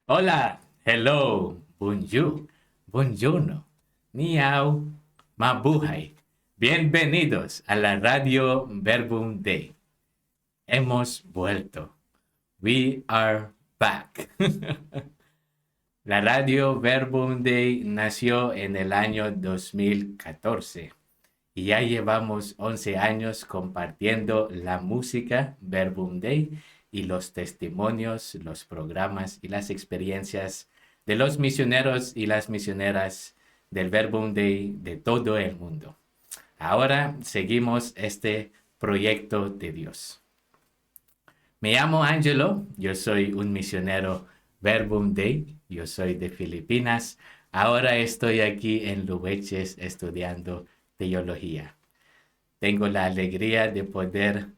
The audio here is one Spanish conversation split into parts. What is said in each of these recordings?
Hola, hello, bonjour, buongiorno, ni hao, mabuhay. Bienvenidos a la radio Verbum Day. Hemos vuelto. We are back. La radio Verbum Day nació en el año 2014 y ya llevamos 11 años compartiendo la música Verbum Day y los testimonios, los programas y las experiencias de los misioneros y las misioneras del Verbum Day de todo el mundo. Ahora seguimos este proyecto de Dios. Me llamo Angelo, yo soy un misionero Verbum Day, yo soy de Filipinas. Ahora estoy aquí en Lueches estudiando teología. Tengo la alegría de poder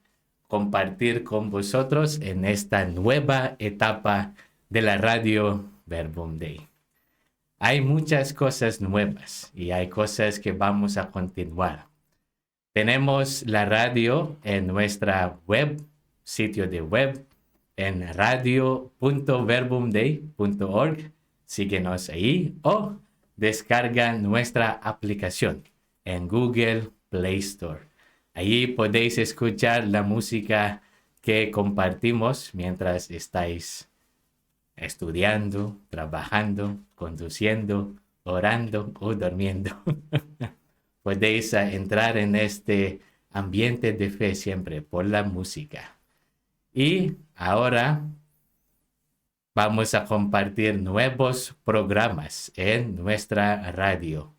compartir con vosotros en esta nueva etapa de la radio Verbum Day. Hay muchas cosas nuevas y hay cosas que vamos a continuar. Tenemos la radio en nuestra web, sitio de web, en radio.verbumday.org. Síguenos ahí o descarga nuestra aplicación en Google Play Store. Allí podéis escuchar la música que compartimos mientras estáis estudiando, trabajando, conduciendo, orando o durmiendo. Podéis entrar en este ambiente de fe siempre por la música. Y ahora vamos a compartir nuevos programas en nuestra radio.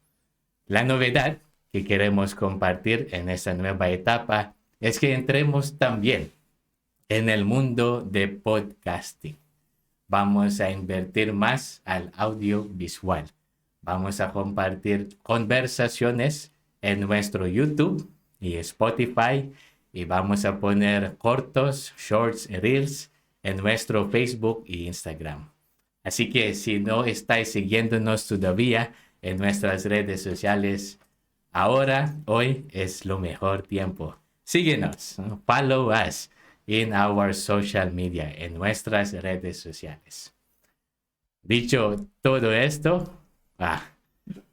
La novedad que queremos compartir en esta nueva etapa es que entremos también en el mundo de podcasting. Vamos a invertir más al audiovisual. Vamos a compartir conversaciones en nuestro YouTube y Spotify y vamos a poner cortos, shorts, reels en nuestro Facebook y Instagram. Así que si no estáis siguiéndonos todavía en nuestras redes sociales, hoy es lo mejor tiempo. Síguenos, follow us in our social media, en nuestras redes sociales. Dicho todo esto,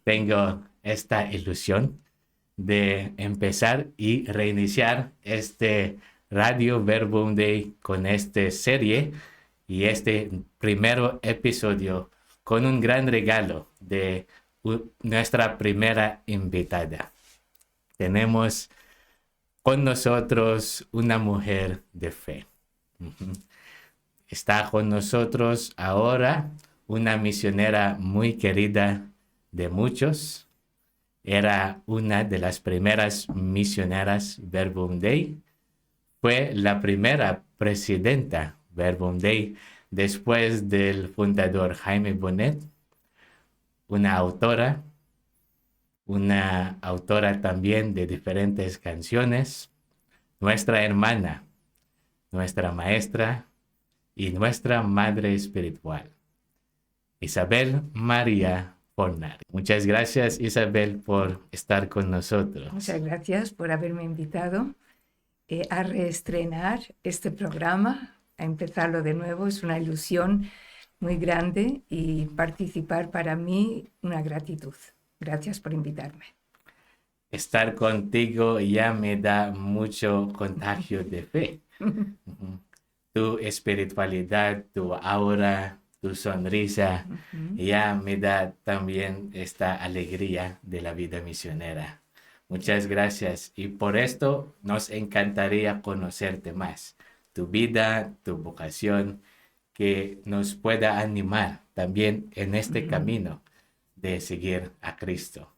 tengo esta ilusión de empezar y reiniciar este Radio Verbum Day con esta serie y este primer episodio con un gran regalo de nuestra primera invitada. Tenemos con nosotros una mujer de fe. Está con nosotros ahora una misionera muy querida de muchos. Era una de las primeras misioneras Verbum Day. Fue la primera presidenta Verbum Day después del fundador Jaime Bonet. Una autora también de diferentes canciones. Nuestra hermana, nuestra maestra y nuestra madre espiritual, Isabel María Fornari. Muchas gracias, Isabel, por estar con nosotros. Muchas gracias por haberme invitado a reestrenar este programa, a empezarlo de nuevo. Es una ilusión muy grande y participar para mí una gratitud. Gracias por invitarme. Estar contigo ya me da mucho contagio de fe. Tu espiritualidad, tu aura, tu sonrisa, ya me da también esta alegría de la vida misionera. Muchas gracias y por esto nos encantaría conocerte más, tu vida, tu vocación, que nos pueda animar también en este camino de seguir a Cristo.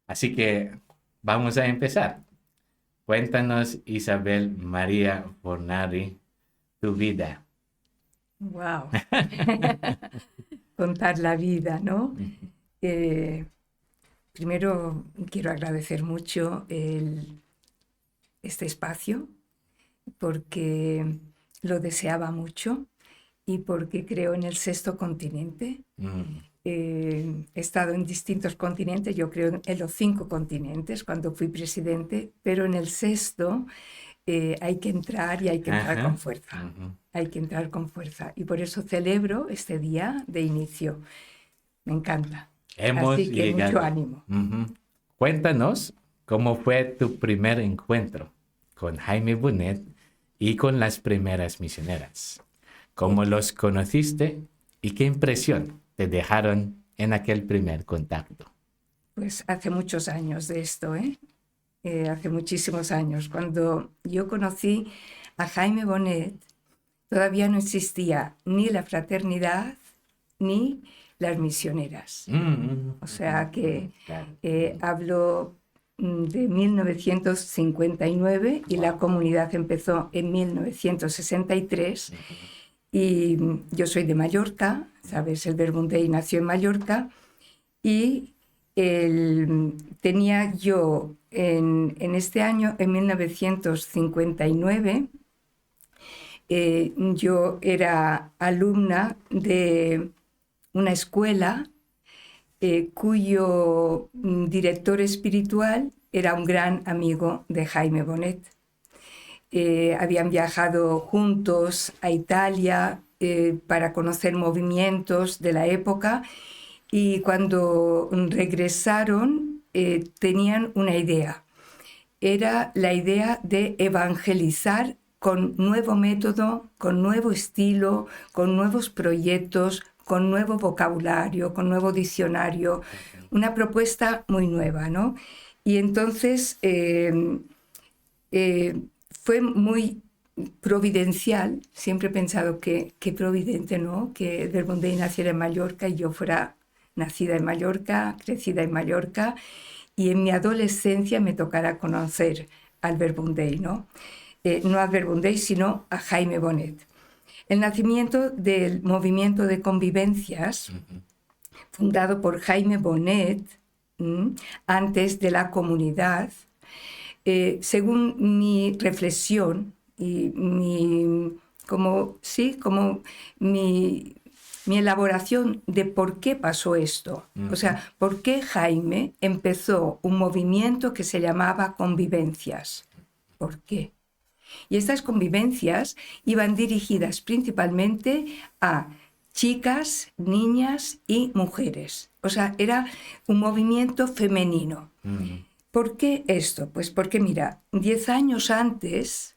Así que vamos a empezar. Cuéntanos, Isabel María Fornari, tu vida. Wow. Contar la vida, ¿no? Primero quiero agradecer mucho este espacio porque lo deseaba mucho y porque creo en el sexto continente. He estado en distintos continentes, yo creo en los 5 continentes cuando fui presidente, pero en el sexto hay que entrar y hay que entrar Ajá. con fuerza. Hay que entrar con fuerza. Y por eso celebro este día de inicio. Me encanta. Hemos Así que mucho llegado. ánimo. Cuéntanos cómo fue tu primer encuentro con Jaime Bonet y con las primeras misioneras. ¿Cómo los conociste y qué impresión te dejaron en aquel primer contacto? Pues hace muchos años de esto, ¿eh? Hace muchísimos años. Cuando yo conocí a Jaime Bonet, todavía no existía ni la fraternidad ni las misioneras. O sea que Claro. hablo de 1959 y la Wow. comunidad empezó en 1963 y yo soy de Mallorca, ¿sabes? El Verbum Dei nació en Mallorca y tenía yo en este año, en 1959, yo era alumna de una escuela cuyo director espiritual era un gran amigo de Jaime Bonet. Habían viajado juntos a Italia para conocer movimientos de la época y cuando regresaron tenían una idea. Era la idea de evangelizar con nuevo método, con nuevo estilo, con nuevos proyectos, con nuevo vocabulario, con nuevo diccionario, una propuesta muy nueva, ¿no? Y entonces fue muy providencial, siempre he pensado que providente, ¿no? Que el Verbum Dei naciera en Mallorca y yo fuera nacida en Mallorca, crecida en Mallorca, y en mi adolescencia me tocará conocer al Verbum Dei, ¿no? No al Verbum Dei, sino a Jaime Bonet. El nacimiento del movimiento de convivencias, fundado por Jaime Bonet, antes de la comunidad, según mi reflexión y mi elaboración de por qué pasó esto. O sea, por qué Jaime empezó un movimiento que se llamaba Convivencias. ¿Por qué? Y estas convivencias iban dirigidas principalmente a chicas, niñas y mujeres. O sea, era un movimiento femenino. ¿Por qué esto? Pues porque, mira, 10 años antes,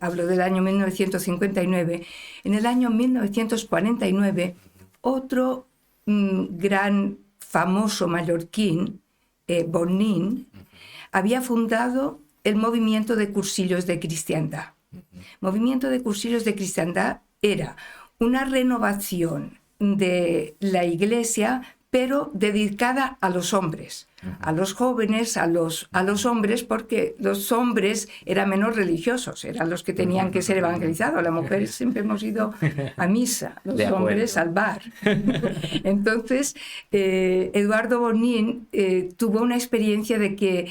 hablo del año 1959, en el año 1949, otro gran famoso mallorquín, Bonin, había fundado el movimiento de cursillos de cristiandad. Movimiento de cursillos de cristiandad era una renovación de la iglesia, pero dedicada a los hombres, a los jóvenes, a los hombres, porque los hombres eran menos religiosos, eran los que tenían que ser evangelizados. Las mujeres siempre hemos ido a misa, los hombres al bar. Entonces, Eduardo Bonin tuvo una experiencia de que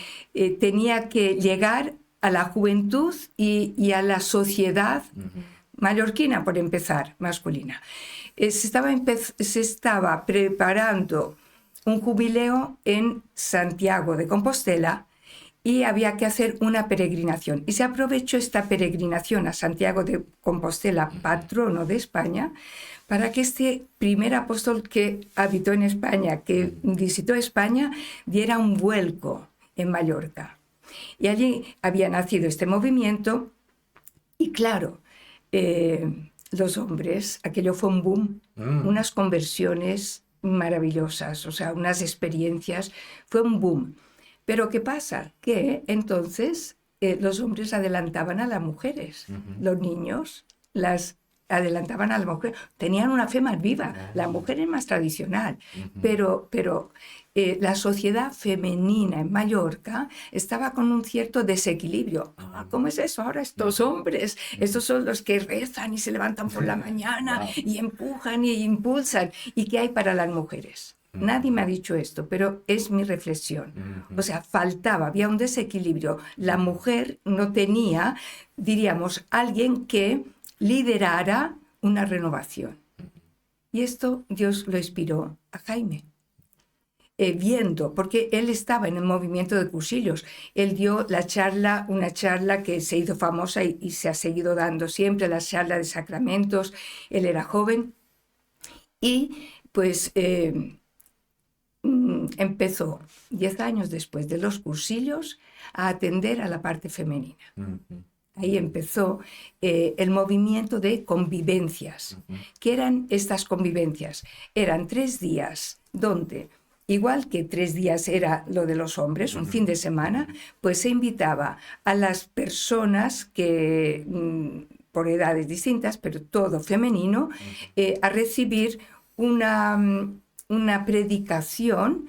tenía que llegar a la juventud y a la sociedad mallorquina, por empezar, masculina. Se estaba preparando un jubileo en Santiago de Compostela y había que hacer una peregrinación. Y se aprovechó esta peregrinación a Santiago de Compostela, patrono de España, para que este primer apóstol que habitó en España, que visitó España, diera un vuelco en Mallorca. Y allí había nacido este movimiento y claro, los hombres, aquello fue un boom, unas conversiones maravillosas, o sea, unas experiencias, fue un boom. Pero ¿qué pasa? Que entonces los hombres adelantaban a las mujeres, los niños las adelantaban a las mujeres, tenían una fe más viva, la mujer es más tradicional, pero la sociedad femenina en Mallorca estaba con un cierto desequilibrio. ¿Cómo es eso? Ahora estos hombres, estos son los que rezan y se levantan por la mañana y empujan y impulsan. ¿Y qué hay para las mujeres? Nadie me ha dicho esto, pero es mi reflexión. O sea, había un desequilibrio. La mujer no tenía, diríamos, alguien que liderara una renovación. Y esto Dios lo inspiró a Jaime. viendo, porque él estaba en el movimiento de cursillos. Él dio una charla que se hizo famosa y se ha seguido dando siempre, la charla de sacramentos. Él era joven y pues empezó 10 años después de los cursillos a atender a la parte femenina. Ahí empezó el movimiento de convivencias. ¿Qué eran estas convivencias? Eran 3 días donde, igual que 3 días era lo de los hombres, un fin de semana, pues se invitaba a las personas que, por edades distintas, pero todo femenino, a recibir una predicación,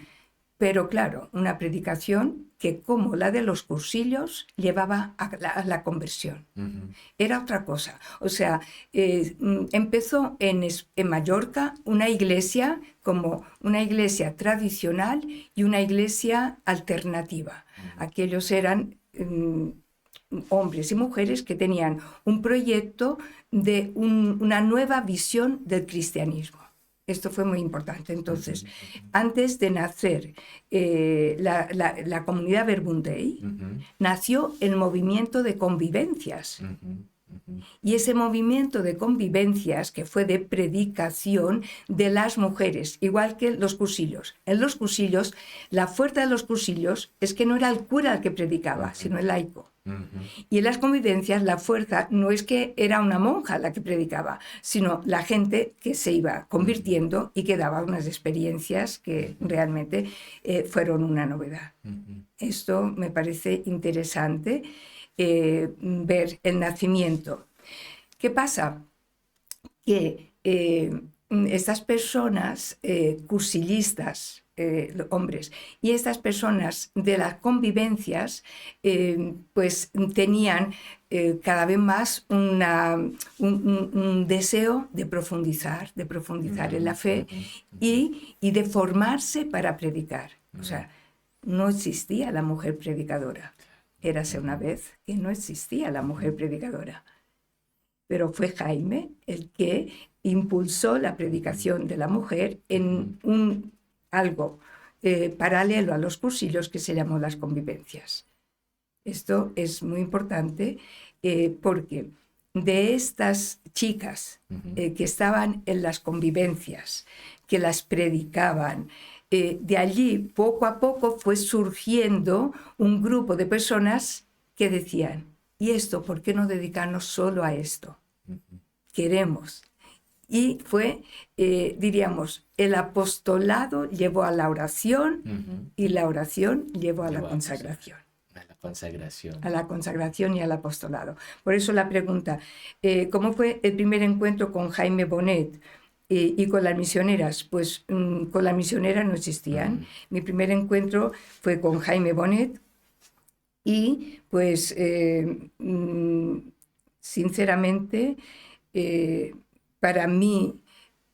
pero claro, una predicación que, como la de los cursillos, llevaba a la conversión. Era otra cosa. O sea, empezó en Mallorca una iglesia como una iglesia tradicional y una iglesia alternativa. Aquellos eran hombres y mujeres que tenían un proyecto de una nueva visión del cristianismo. Esto fue muy importante. Entonces, antes de nacer la comunidad Verbundei, nació el movimiento de convivencias. Y ese movimiento de convivencias, que fue de predicación de las mujeres, igual que los cursillos. En los cursillos, la fuerza de los cursillos es que no era el cura el que predicaba, sino el laico. Y en las convivencias la fuerza no es que era una monja la que predicaba, sino la gente que se iba convirtiendo y que daba unas experiencias que realmente fueron una novedad. Esto me parece interesante, ver el nacimiento. ¿Qué pasa? Que estas personas cursillistas, hombres, y estas personas de las convivencias, pues tenían cada vez más un deseo de profundizar en la fe y de formarse para predicar. O sea, no existía la mujer predicadora. Érase una vez que no existía la mujer predicadora. Pero fue Jaime el que impulsó la predicación de la mujer en algo paralelo a los cursillos que se llamó las convivencias. Esto es muy importante porque de estas chicas que estaban en las convivencias, que las predicaban, de allí poco a poco fue surgiendo un grupo de personas que decían: ¿y esto por qué no dedicarnos solo a esto? Queremos. Y fue, diríamos, el apostolado llevó a la oración y la oración llevó a la consagración. A la consagración. A la consagración y al apostolado. Por eso la pregunta, ¿cómo fue el primer encuentro con Jaime Bonet y con las misioneras? Pues con las misioneras no existían. Mi primer encuentro fue con Jaime Bonet y pues sinceramente para mí,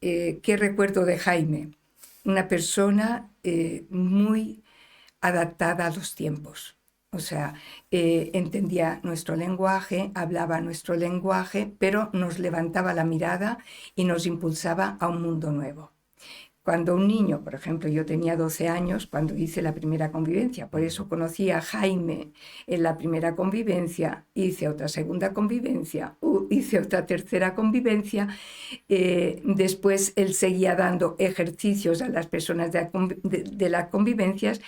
¿qué recuerdo de Jaime? Una persona muy adaptada a los tiempos. O sea, entendía nuestro lenguaje, hablaba nuestro lenguaje, pero nos levantaba la mirada y nos impulsaba a un mundo nuevo. Cuando un niño, por ejemplo, yo tenía 12 años cuando hice la primera convivencia, por eso conocí a Jaime en la primera convivencia, hice otra segunda convivencia, hice otra tercera convivencia, después él seguía dando ejercicios a las personas de las convivencias.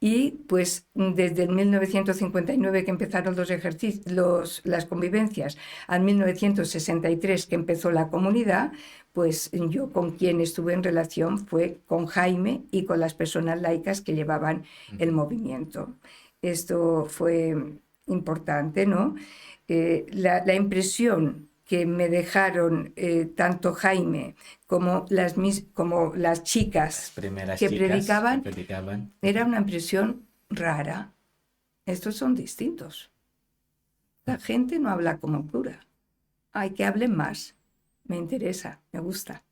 Y pues desde el 1959 que empezaron las convivencias al 1963 que empezó la comunidad, pues yo con quien estuve en relación fue con Jaime y con las personas laicas que llevaban el movimiento. Esto fue importante, ¿no? La impresión que me dejaron tanto Jaime como las chicas que predicaban era una impresión rara. Estos son distintos. La gente no habla como cura. Hay que hablen más. Me interesa, me gusta.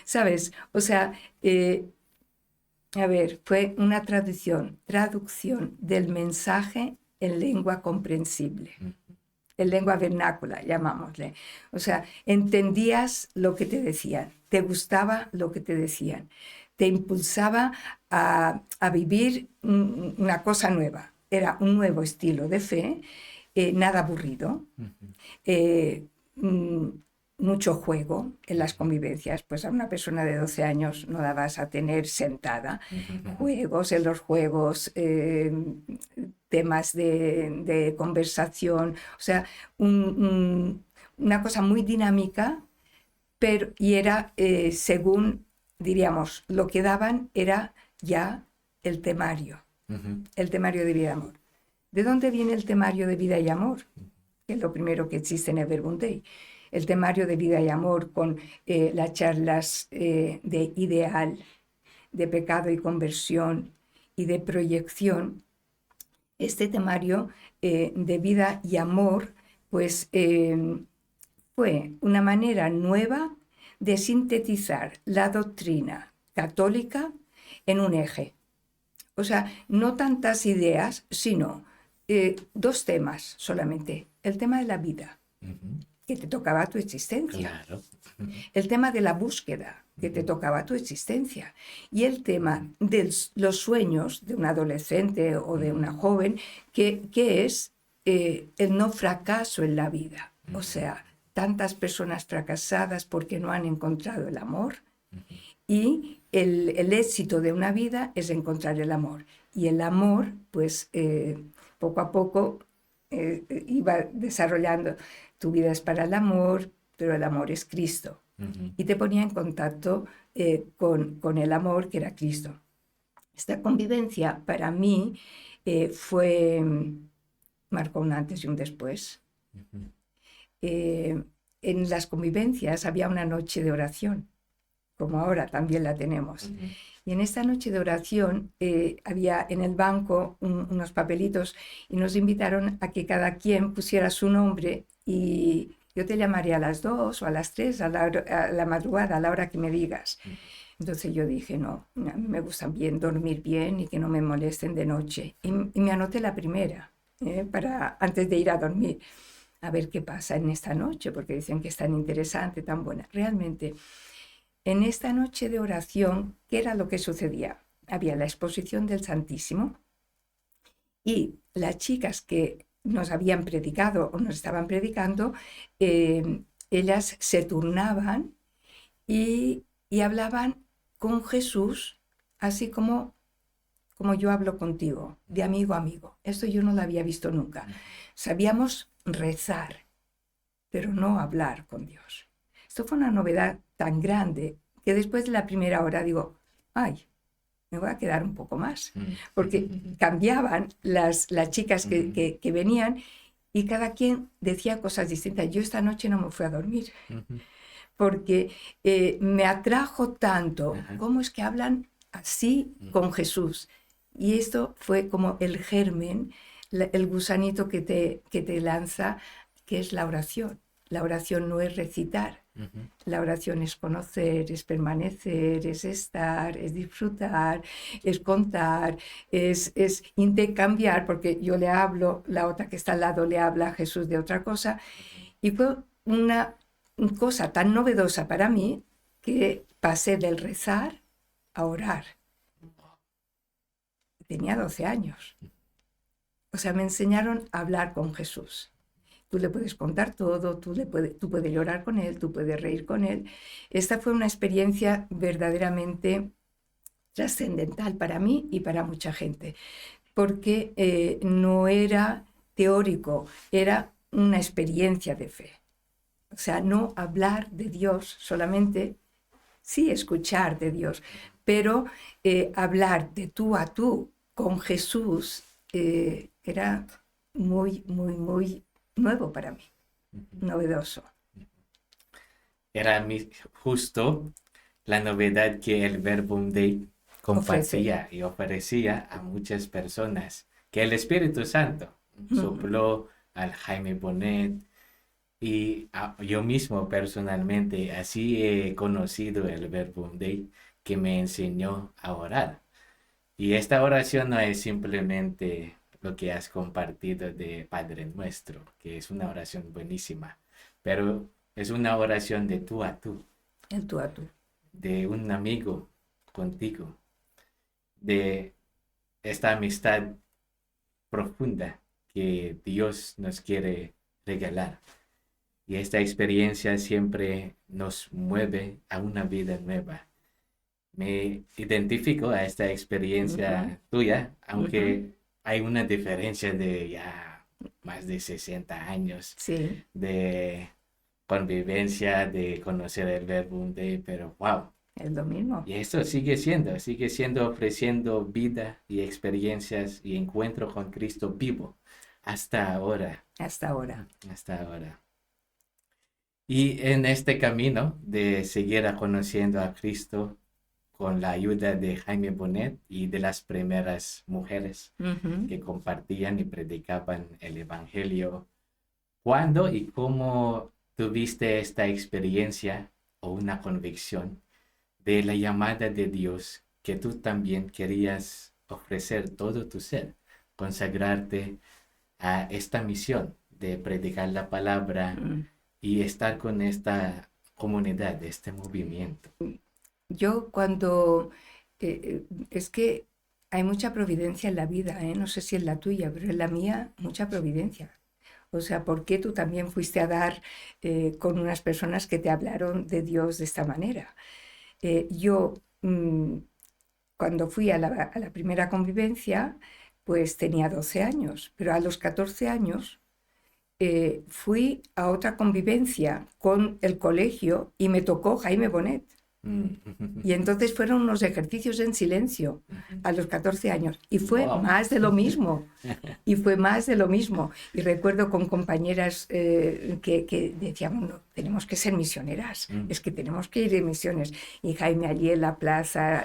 ¿Sabes? O sea, a ver, fue una traducción del mensaje en lengua comprensible. En lengua vernácula, llamámosle. O sea, entendías lo que te decían, te gustaba lo que te decían, te impulsaba a vivir una cosa nueva. Era un nuevo estilo de fe, nada aburrido, mucho juego en las convivencias. Pues a una persona de 12 años no la vas a tener sentada. Juegos, en los juegos, temas de conversación, o sea, una cosa muy dinámica, pero, y era según, diríamos, lo que daban era ya el temario de vida y amor. ¿De dónde viene el temario de vida y amor? Que es lo primero que existe en el Verbum Dei. El temario de vida y amor con las charlas de ideal, de pecado y conversión y de proyección. Este temario de vida y amor, pues fue una manera nueva de sintetizar la doctrina católica en un eje. O sea, no tantas ideas, sino dos temas solamente. El tema de la vida, que te tocaba tu existencia. Claro. El tema de la búsqueda, que te tocaba tu existencia. Y el tema de los sueños de un adolescente o de una joven, que es el no fracaso en la vida. O sea, tantas personas fracasadas porque no han encontrado el amor. Y el éxito de una vida es encontrar el amor. Y el amor, pues, poco a poco iba desarrollando. Tu vida es para el amor, pero el amor es Cristo. Y te ponía en contacto con el amor que era Cristo. Esta convivencia para mí marcó un antes y un después. En las convivencias había una noche de oración, como ahora también la tenemos. Y en esta noche de oración había en el banco unos papelitos y nos invitaron a que cada quien pusiera su nombre y yo te llamaré a las 2 o a las 3, a la madrugada, a la hora que me digas. Entonces yo dije, no, a mí me gusta bien dormir bien y que no me molesten de noche. Y me anoté la primera, antes de ir a dormir, a ver qué pasa en esta noche, porque dicen que es tan interesante, tan buena. Realmente, en esta noche de oración, ¿qué era lo que sucedía? Había la exposición del Santísimo y las chicas que nos habían predicado o nos estaban predicando, ellas se turnaban y hablaban con Jesús, así como yo hablo contigo, de amigo a amigo. Esto yo no lo había visto nunca. Sabíamos rezar, pero no hablar con Dios. Esto fue una novedad tan grande que después de la primera hora digo, ay, me voy a quedar un poco más, porque cambiaban las chicas que venían y cada quien decía cosas distintas. Yo esta noche no me fui a dormir, porque me atrajo tanto cómo es que hablan así con Jesús. Y esto fue como el germen, el gusanito que te lanza, que es la oración. La oración no es recitar. La oración es conocer, es permanecer, es estar, es disfrutar, es contar, es intercambiar, porque yo le hablo, la otra que está al lado le habla a Jesús de otra cosa. Y fue una cosa tan novedosa para mí que pasé del rezar a orar. Tenía 12 años. O sea, me enseñaron a hablar con Jesús. Tú le puedes contar todo, tú puedes llorar con él, tú puedes reír con él. Esta fue una experiencia verdaderamente trascendental para mí y para mucha gente, porque no era teórico, era una experiencia de fe. O sea, no hablar de Dios solamente, sí escuchar de Dios, pero hablar de tú a tú con Jesús era muy, muy, muy nuevo para mí, novedoso. Era justo la novedad que el Verbum Dei compartía y ofrecía a muchas personas, que el Espíritu Santo sopló al Jaime Bonet y yo mismo personalmente así he conocido el Verbum Dei, que me enseñó a orar. Y esta oración no es simplemente lo que has compartido de Padre Nuestro, que es una oración buenísima, pero es una oración de tú a tú. El tú a tú. De un amigo contigo, de esta amistad profunda que Dios nos quiere regalar. Y esta experiencia siempre nos mueve a una vida nueva. Me identifico a esta experiencia tuya, aunque hay una diferencia de ya más de 60 años Sí, de convivencia, de conocer el Verbo pero wow. es lo mismo. Y esto sigue siendo ofreciendo vida y experiencias y encuentro con Cristo vivo hasta ahora, Hasta ahora. hasta ahora. Y en este camino de seguir conociendo a Cristo con la ayuda de Jaime Bonet y de las primeras mujeres Ujú. que compartían y predicaban el Evangelio, ¿cuándo y cómo tuviste esta experiencia o una convicción de la llamada de Dios que tú también querías ofrecer todo tu ser, consagrarte a esta misión de predicar la palabra Mm. y estar con esta comunidad, este movimiento? Yo cuando... es que hay mucha providencia en la vida, ¿eh? No sé si en la tuya, pero en la mía mucha providencia. O sea, ¿por qué tú también fuiste a dar con unas personas que te hablaron de Dios de esta manera? Yo, cuando fui a la primera convivencia, pues tenía 12 años, pero a los 14 años fui a otra convivencia con el colegio y me tocó Jaime Bonet. Y entonces fueron unos ejercicios en silencio a los 14 años y fue Wow. más de lo mismo. Y fue más de lo mismo. Y recuerdo con compañeras que decíamos, no, tenemos que ser misioneras, es que tenemos que ir de misiones. Y Jaime allí en la plaza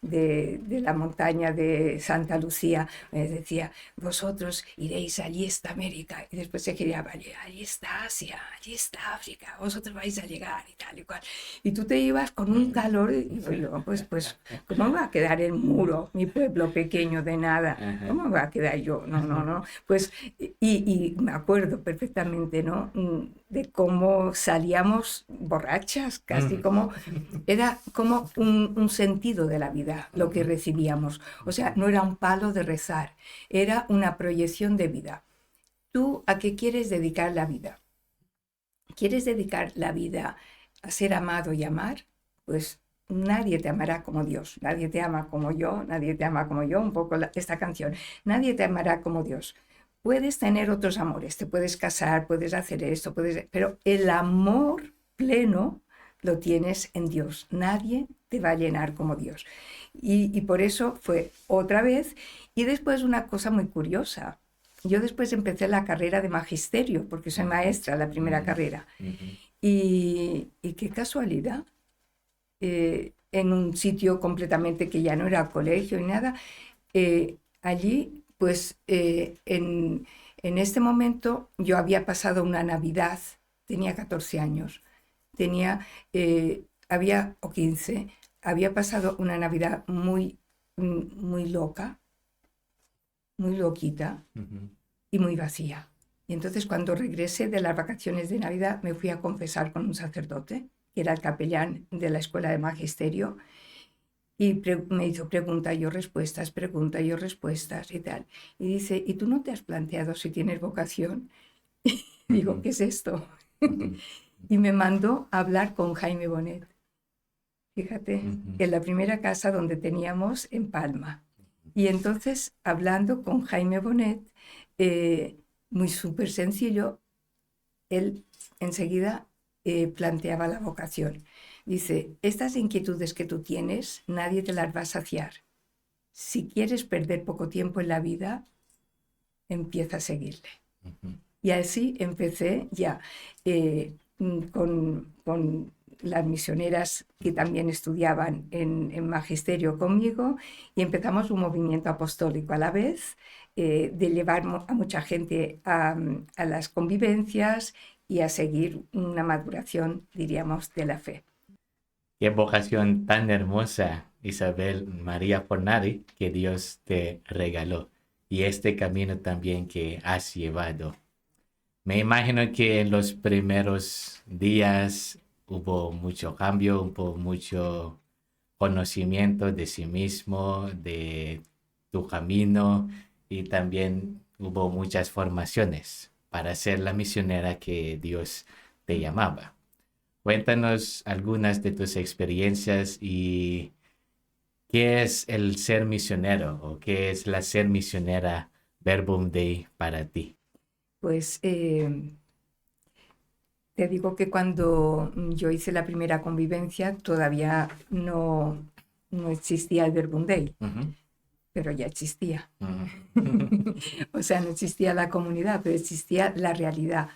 de la montaña de Santa Lucía decía, vosotros iréis, allí está América. Y después se quería, allí está Asia, allí está África, vosotros vais a llegar y tal y cual. Y tú te ibas con un calor y yo, pues, ¿cómo va a quedar el muro, mi pueblo pequeño de nada? ¿Cómo va a quedar yo? No. Pues, y me acuerdo perfectamente, ¿no? De cómo salíamos borrachas, casi como, era como un sentido de la vida lo que recibíamos. O sea, no era un palo de rezar, era una proyección de vida. ¿Tú a qué quieres dedicar la vida? ¿Quieres dedicar la vida a ser amado y amar? Pues nadie te amará como Dios, nadie te ama como yo, nadie te ama como yo, un poco esta canción, nadie te amará como Dios. Puedes tener otros amores, te puedes casar, puedes hacer esto, pero el amor pleno lo tienes en Dios. Nadie te va a llenar como Dios. Y por eso fue otra vez. Y después una cosa muy curiosa. Yo después empecé la carrera de magisterio, porque soy maestra, la primera carrera. Y qué casualidad, en un sitio completamente que ya no era colegio ni nada, allí, pues en este momento yo había pasado una Navidad, tenía 14 años, o 15, había pasado una Navidad muy loca, muy loquita y muy vacía. Y entonces cuando regresé de las vacaciones de Navidad me fui a confesar con un sacerdote, que era el capellán de la escuela de magisterio, y me hizo pregunta y yo respuestas y tal. Y dice, ¿y tú no te has planteado si tienes vocación? Digo, ¿qué es esto? Y me mandó a hablar con Jaime Bonet. Fíjate, en la primera casa donde teníamos en Palma. Y entonces, hablando con Jaime Bonet, muy súper sencillo, él enseguida planteaba la vocación. Dice, estas inquietudes que tú tienes, nadie te las va a saciar. Si quieres perder poco tiempo en la vida, empieza a seguirle. Y así empecé ya con las misioneras que también estudiaban en magisterio conmigo y empezamos un movimiento apostólico a la vez, de llevar a mucha gente a las convivencias y a seguir una maduración, diríamos, de la fe. Qué vocación tan hermosa, Isabel María Fornari, que Dios te regaló. Y este camino también que has llevado. Me imagino que en los primeros días hubo mucho cambio, hubo mucho conocimiento de sí mismo, de tu camino, y también hubo muchas formaciones para ser la misionera que Dios te llamaba. Cuéntanos algunas de tus experiencias y qué es el ser misionero o qué es la ser misionera Verbum Dei para ti. Pues te digo que cuando yo hice la primera convivencia todavía no existía el Verbum Dei, Ujú, pero ya existía. ujú. O sea, no existía la comunidad, pero existía la realidad.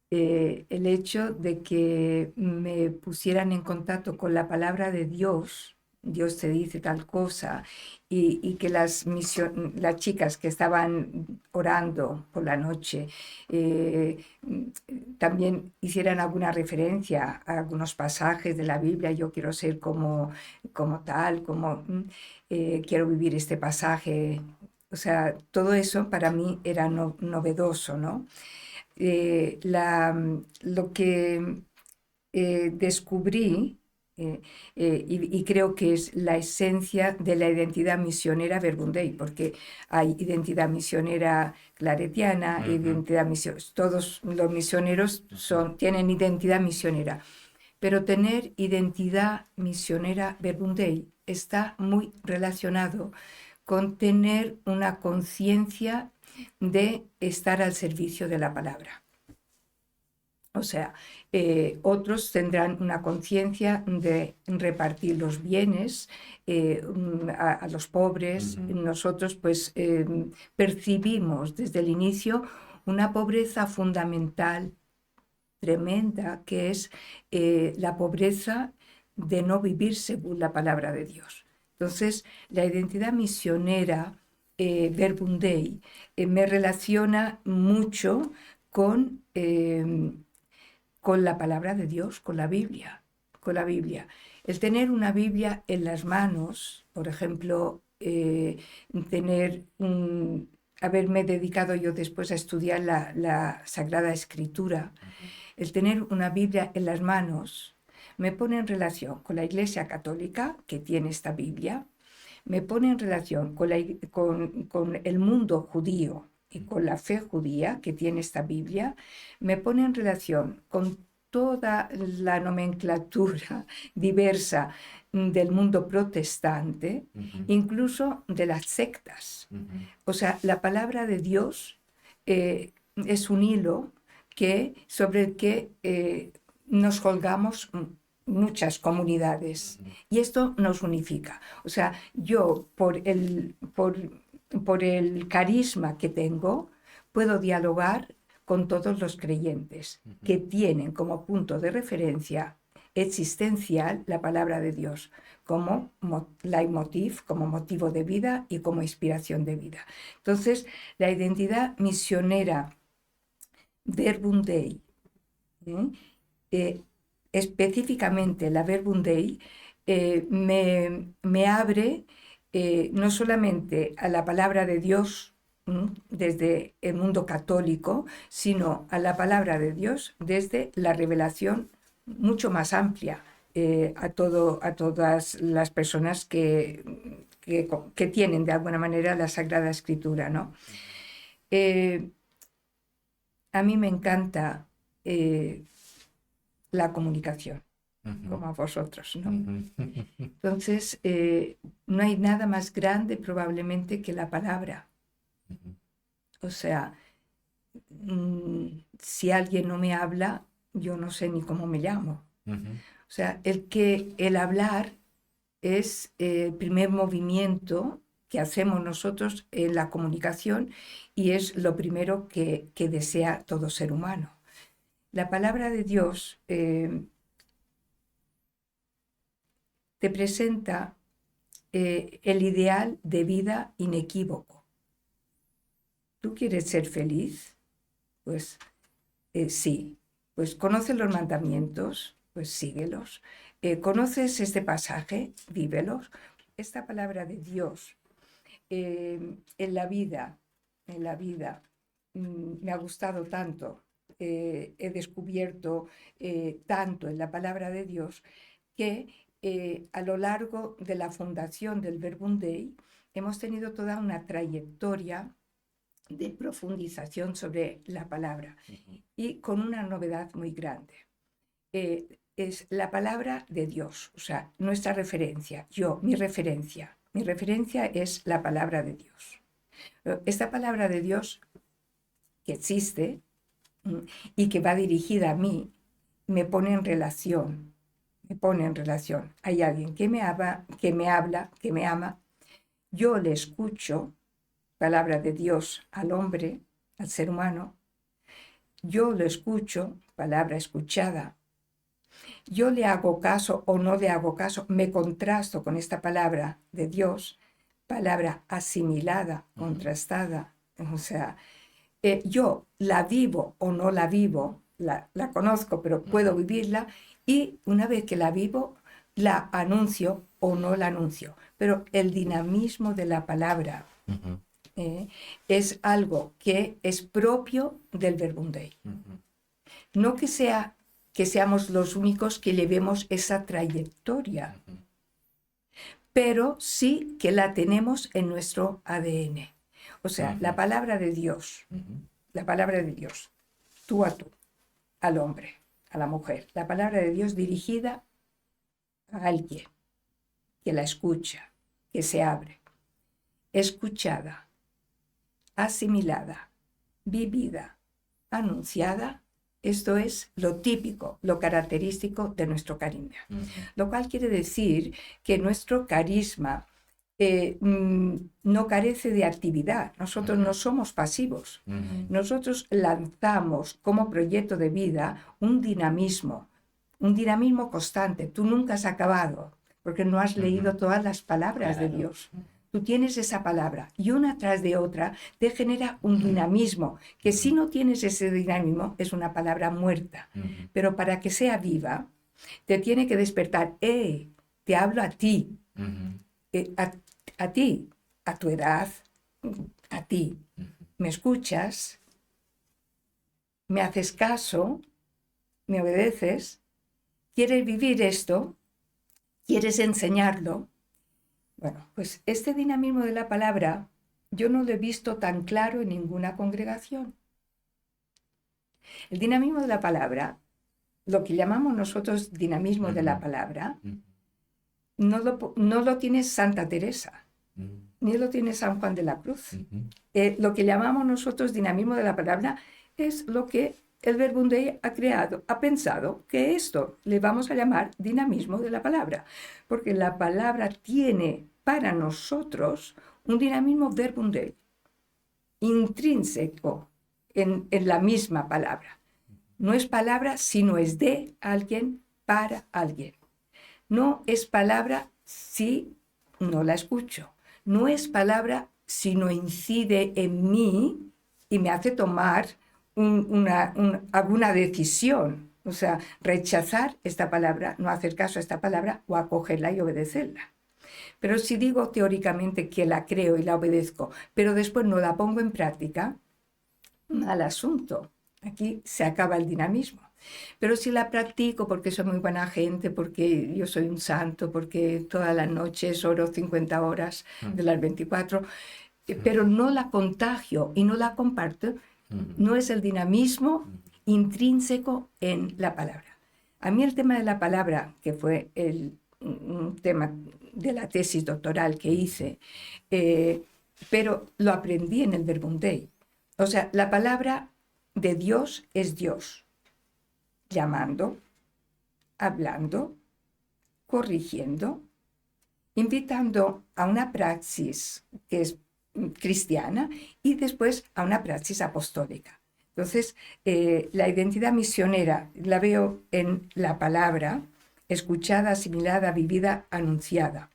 El hecho de que me pusieran en contacto con la palabra de Dios, Dios te dice tal cosa, y que las chicas que estaban orando por la noche también hicieran alguna referencia a algunos pasajes de la Biblia. Yo quiero ser como tal, quiero vivir este pasaje. O sea, todo eso para mí era novedoso, ¿no? Lo que descubrí, y creo que es la esencia de la identidad misionera Verbum Dei, porque hay identidad misionera claretiana, Ujú, todos los misioneros tienen identidad misionera, pero tener identidad misionera Verbum Dei está muy relacionado con tener una conciencia de estar al servicio de la palabra. O sea, otros tendrán una conciencia de repartir los bienes a los pobres. ujú, Nosotros pues percibimos desde el inicio una pobreza fundamental tremenda, que es la pobreza de no vivir según la palabra de Dios. Entonces, la identidad misionera, Verbum Dei, me relaciona mucho con, con la palabra de Dios, con la Biblia, con la Biblia. El tener una Biblia en las manos, por ejemplo, haberme dedicado yo después a estudiar la Sagrada Escritura, el tener una Biblia en las manos me pone en relación con la Iglesia Católica, que tiene esta Biblia, me pone en relación con el mundo judío y con la fe judía, que tiene esta Biblia, me pone en relación con toda la nomenclatura diversa del mundo protestante, ujú, incluso de las sectas. ujú, O sea, la palabra de Dios es un hilo sobre el que nos colgamos muchas comunidades, ujú, y esto nos unifica. O sea, yo por el carisma que tengo puedo dialogar con todos los creyentes ujú. que tienen como punto de referencia existencial la palabra de Dios como leitmotiv, como motivo de vida y como inspiración de vida. Entonces, la identidad misionera Verbum Dei, ¿eh? Eh, específicamente la Verbum Dei, me abre no solamente a la palabra de Dios desde el mundo católico, sino a la palabra de Dios desde la revelación mucho más amplia a todas las personas que tienen de alguna manera la Sagrada Escritura, ¿no? Eh, a mí me encanta la comunicación, Ujú, como a vosotros, ¿no? ujú, Entonces, no hay nada más grande probablemente que la palabra. ujú, O sea, si alguien no me habla, yo no sé ni cómo me llamo. ujú, O sea, el hablar es el primer movimiento que hacemos nosotros en la comunicación, y es lo primero que desea todo ser humano. La palabra de Dios te presenta el ideal de vida inequívoco. ¿Tú quieres ser feliz? Pues sí. Pues conoces los mandamientos, pues síguelos. ¿Conoces este pasaje? Vívelos. Esta palabra de Dios en la vida, me ha gustado tanto. He descubierto tanto en la palabra de Dios que a lo largo de la fundación del Verbum Dei hemos tenido toda una trayectoria de profundización sobre la palabra y con una novedad muy grande. Es la palabra de Dios, o sea, nuestra referencia, mi referencia es la palabra de Dios. Esta palabra de Dios que existe y que va dirigida a mí, me pone en relación. Hay alguien que me habla, que me ama. Yo le escucho, palabra de Dios al hombre, al ser humano. Yo lo escucho, palabra escuchada. Yo le hago caso o no le hago caso, me contrasto con esta palabra de Dios, palabra asimilada, contrastada. O sea, yo la vivo o no la vivo, la conozco, pero puedo vivirla, y una vez que la vivo, la anuncio o no la anuncio. Pero el dinamismo de la palabra es algo que es propio del Verbum Dei. No que seamos los únicos que llevemos esa trayectoria, pero sí que la tenemos en nuestro ADN. O sea, la palabra de Dios, tú a tú, al hombre, a la mujer, la palabra de Dios dirigida a alguien que la escucha, que se abre, escuchada, asimilada, vivida, anunciada. Esto es lo típico, lo característico de nuestro carisma. Lo cual quiere decir que nuestro carisma no carece de actividad. Nosotros no somos pasivos. Nosotros lanzamos como proyecto de vida un dinamismo constante. Tú nunca has acabado porque no has leído todas las palabras de Dios. Tú tienes esa palabra y una tras de otra te genera un dinamismo, que si no tienes ese dinamismo es una palabra muerta. Pero para que sea viva, te tiene que despertar. Te hablo a ti, a ti, a tu edad, a ti. ¿Me escuchas? ¿Me haces caso? ¿Me obedeces? ¿Quieres vivir esto? ¿Quieres enseñarlo? Bueno, pues este dinamismo de la palabra yo no lo he visto tan claro en ninguna congregación. El dinamismo de la palabra, lo que llamamos nosotros dinamismo de la palabra, no lo tiene Santa Teresa, ni lo tiene San Juan de la Cruz. Lo que llamamos nosotros dinamismo de la palabra es lo que el Verbum Dei ha pensado que esto le vamos a llamar dinamismo de la palabra, porque la palabra tiene para nosotros un dinamismo Verbum Dei, intrínseco en la misma palabra. No es palabra, sino es de alguien para alguien. No es palabra si no la escucho. No es palabra si no incide en mí y me hace tomar alguna decisión. O sea, rechazar esta palabra, no hacer caso a esta palabra o acogerla y obedecerla. Pero si digo teóricamente que la creo y la obedezco, pero después no la pongo en práctica, mal asunto. Aquí se acaba el dinamismo. Pero si la practico porque soy muy buena gente, porque yo soy un santo, porque todas las noches oro 50 horas de las 24, pero no la contagio y no la comparto, no es el dinamismo intrínseco en la palabra. A mí el tema de la palabra, que fue un tema de la tesis doctoral que hice, pero lo aprendí en el Verbum Dei. O sea, la palabra de Dios es Dios, llamando, hablando, corrigiendo, invitando a una praxis que es cristiana y después a una praxis apostólica. Entonces, la identidad misionera la veo en la palabra, escuchada, asimilada, vivida, anunciada.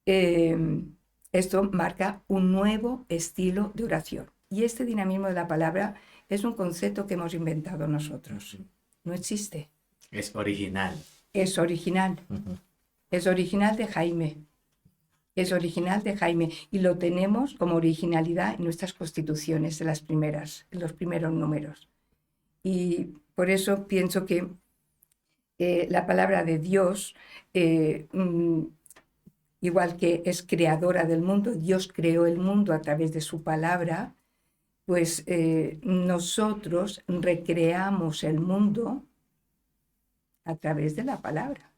Esto marca un nuevo estilo de oración. Y este dinamismo de la palabra es un concepto que hemos inventado nosotros. No existe. Es original. Es original. Es original de Jaime. Es original de Jaime. Y lo tenemos como originalidad en nuestras constituciones, en los primeros números. Y por eso pienso que La palabra de Dios, igual que es creadora del mundo, Dios creó el mundo a través de su palabra, pues nosotros recreamos el mundo a través de la palabra.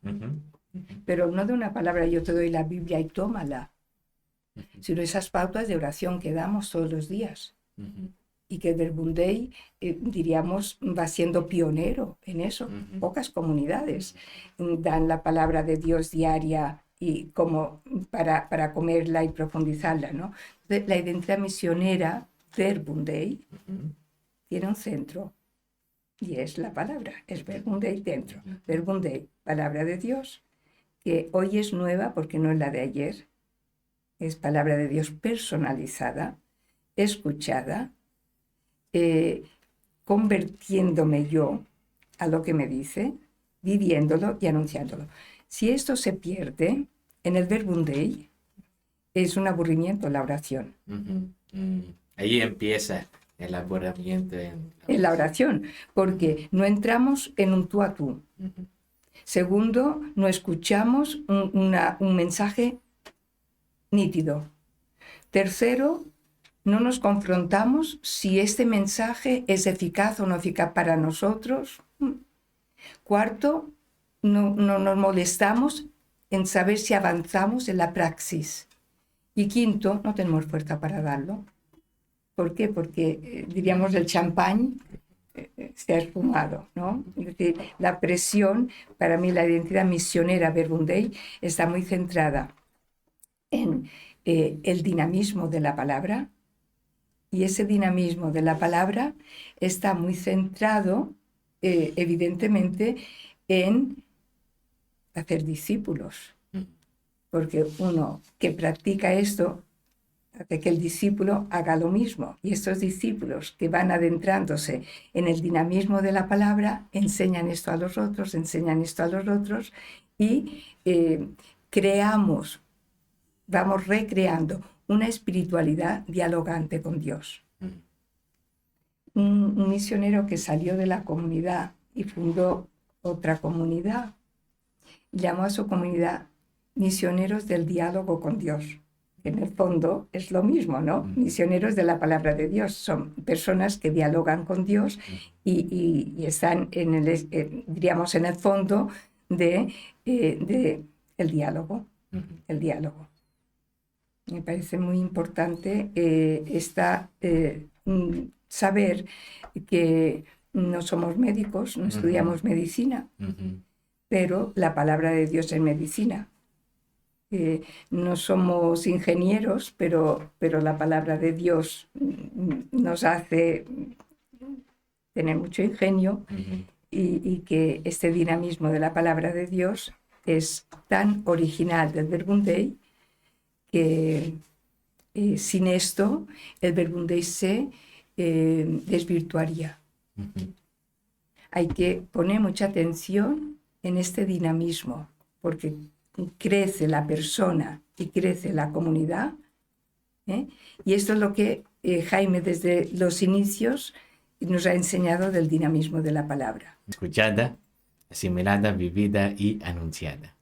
Pero no de una palabra, yo te doy la Biblia y tómala, sino esas pautas de oración que damos todos los días. Y que el Verbum Dei, diríamos, va siendo pionero en eso. Pocas comunidades dan la palabra de Dios diaria y como para comerla y profundizarla, ¿no? Entonces, la identidad misionera, Verbum Dei, tiene un centro y es la palabra, es Verbum Dei dentro. Verbum Dei, palabra de Dios, que hoy es nueva porque no es la de ayer, es palabra de Dios personalizada, escuchada, convirtiéndome yo a lo que me dice, viviéndolo y anunciándolo. Si esto se pierde en el Verbum Dei, es un aburrimiento la oración. Ahí empieza el aburrimiento En la oración, porque no entramos en un tú a tú. Segundo, no escuchamos un mensaje nítido. Tercero, no nos confrontamos si este mensaje es eficaz o no eficaz para nosotros. Cuarto, no nos molestamos en saber si avanzamos en la praxis. Y quinto, no tenemos fuerza para darlo. ¿Por qué? Porque, diríamos, el champán se ha esfumado, ¿no? Es decir, la presión, para mí la identidad misionera Verbum Dei está muy centrada en el dinamismo de la palabra, y ese dinamismo de la palabra está muy centrado, evidentemente, en hacer discípulos, porque uno que practica esto hace que el discípulo haga lo mismo, y estos discípulos que van adentrándose en el dinamismo de la palabra enseñan esto a los otros, enseñan esto a los otros, y vamos recreando una espiritualidad dialogante con Dios. Un misionero que salió de la comunidad y fundó otra comunidad, llamó a su comunidad misioneros del diálogo con Dios. En el fondo es lo mismo, ¿no? Misioneros de la palabra de Dios. Son personas que dialogan con Dios y están diríamos, en el fondo de el diálogo. El diálogo. Me parece muy importante saber que no somos médicos, no estudiamos medicina, pero la palabra de Dios es medicina. No somos ingenieros, pero la palabra de Dios nos hace tener mucho ingenio, y que este dinamismo de la palabra de Dios es tan original del Verbum Dei que sin esto el Verbum Dei se desvirtuaría. Hay que poner mucha atención en este dinamismo, porque crece la persona y crece la comunidad, y esto es lo que Jaime desde los inicios nos ha enseñado del dinamismo de la palabra. Escuchada, asimilada, vivida y anunciada.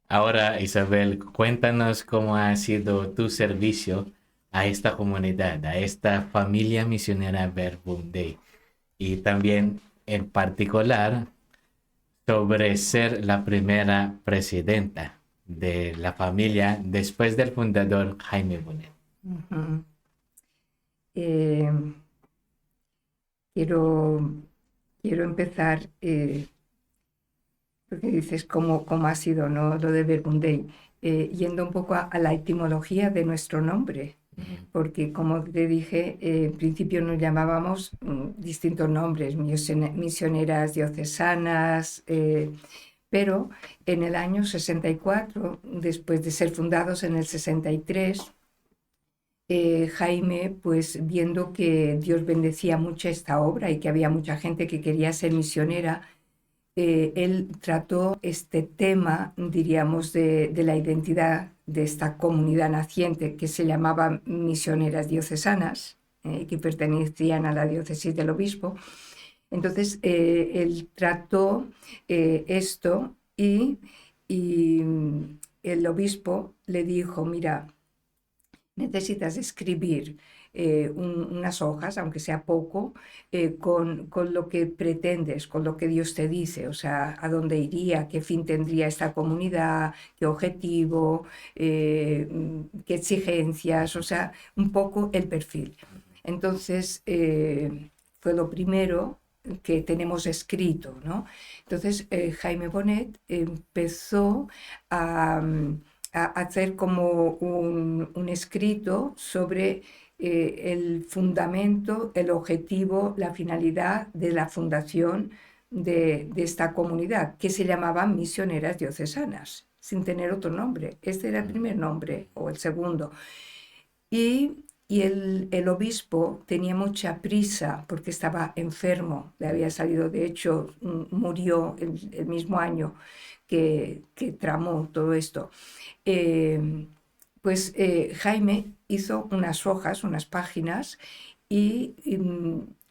Ahora, Isabel, cuéntanos cómo ha sido tu servicio a esta comunidad, a esta familia misionera Verbum Dei, y también en particular sobre ser la primera presidenta de la familia después del fundador Jaime Bonet. Quiero empezar, porque dices cómo ha sido, ¿no?, lo de Verbum Dei, yendo un poco a la etimología de nuestro nombre, porque como te dije, en principio nos llamábamos distintos nombres, misioneras diocesanas, pero en el año 64, después de ser fundados en el 63, Jaime, pues viendo que Dios bendecía mucho esta obra y que había mucha gente que quería ser misionera, él trató este tema, diríamos, de la identidad de esta comunidad naciente que se llamaba misioneras diocesanas, que pertenecían a la diócesis del obispo. Entonces, él trató esto y el obispo le dijo, mira, necesitas escribir unas hojas, aunque sea poco, con lo que pretendes, con lo que Dios te dice, o sea, a dónde iría, qué fin tendría esta comunidad, qué objetivo, qué exigencias, o sea, un poco el perfil. Entonces, fue lo primero que tenemos escrito, ¿no? Entonces, Jaime Bonet empezó a hacer como un escrito sobre el fundamento, el objetivo, la finalidad de la fundación de esta comunidad, que se llamaban Misioneras Diocesanas, sin tener otro nombre. Este era el primer nombre, o el segundo. Y el obispo tenía mucha prisa porque estaba enfermo, le había salido, de hecho, murió el mismo año que tramó todo esto. Jaime hizo unas hojas, unas páginas, y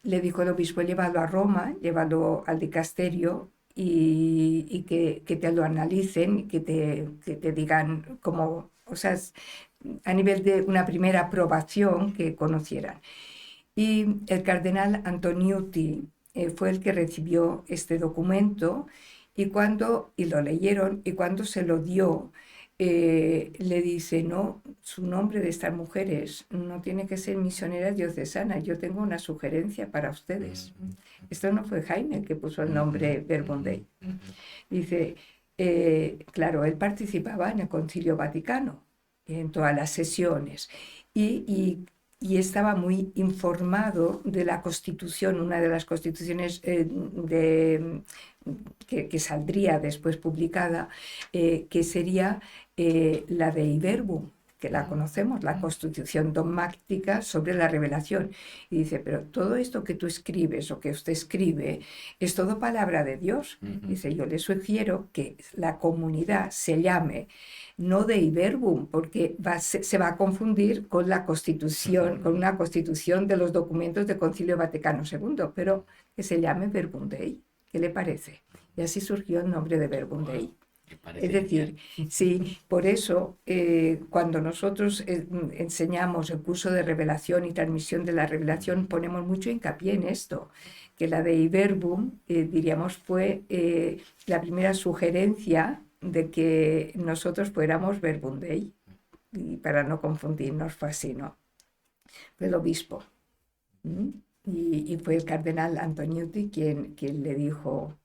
le dijo al obispo, llévalo a Roma, llévalo al dicasterio y que te lo analicen, que te digan cómo, o sea, a nivel de una primera aprobación que conocieran. Y el cardenal Antoniuti fue el que recibió este documento y lo leyeron, y cuando se lo dio, le dice, no, su nombre de estas mujeres no tiene que ser misioneras diocesanas, yo tengo una sugerencia para ustedes. Esto no fue Jaime el que puso el nombre Verbum Dei. Dice, claro, él participaba en el Concilio Vaticano, en todas las sesiones, y estaba muy informado de la Constitución, una de las constituciones que saldría después publicada, que sería la de Iberbum, que la conocemos, la Constitución dogmática sobre la revelación. Y dice, pero todo esto que tú escribes o que usted escribe es todo palabra de Dios. Dice, yo le sugiero que la comunidad se llame no Dei Verbum, porque se va a confundir con la Constitución, con una Constitución de los documentos del Concilio Vaticano II, pero que se llame Verbum Dei. ¿Qué le parece? Y así surgió el nombre de Verbum Dei. Es decir, sí, por eso cuando nosotros enseñamos el curso de revelación y transmisión de la revelación, ponemos mucho hincapié en esto, que la Dei Verbum, diríamos, fue la primera sugerencia de que nosotros fuéramos Verbum Dei, y para no confundirnos fue así, ¿no? Fue el obispo. Y fue el cardenal Antoniuti quien le dijo,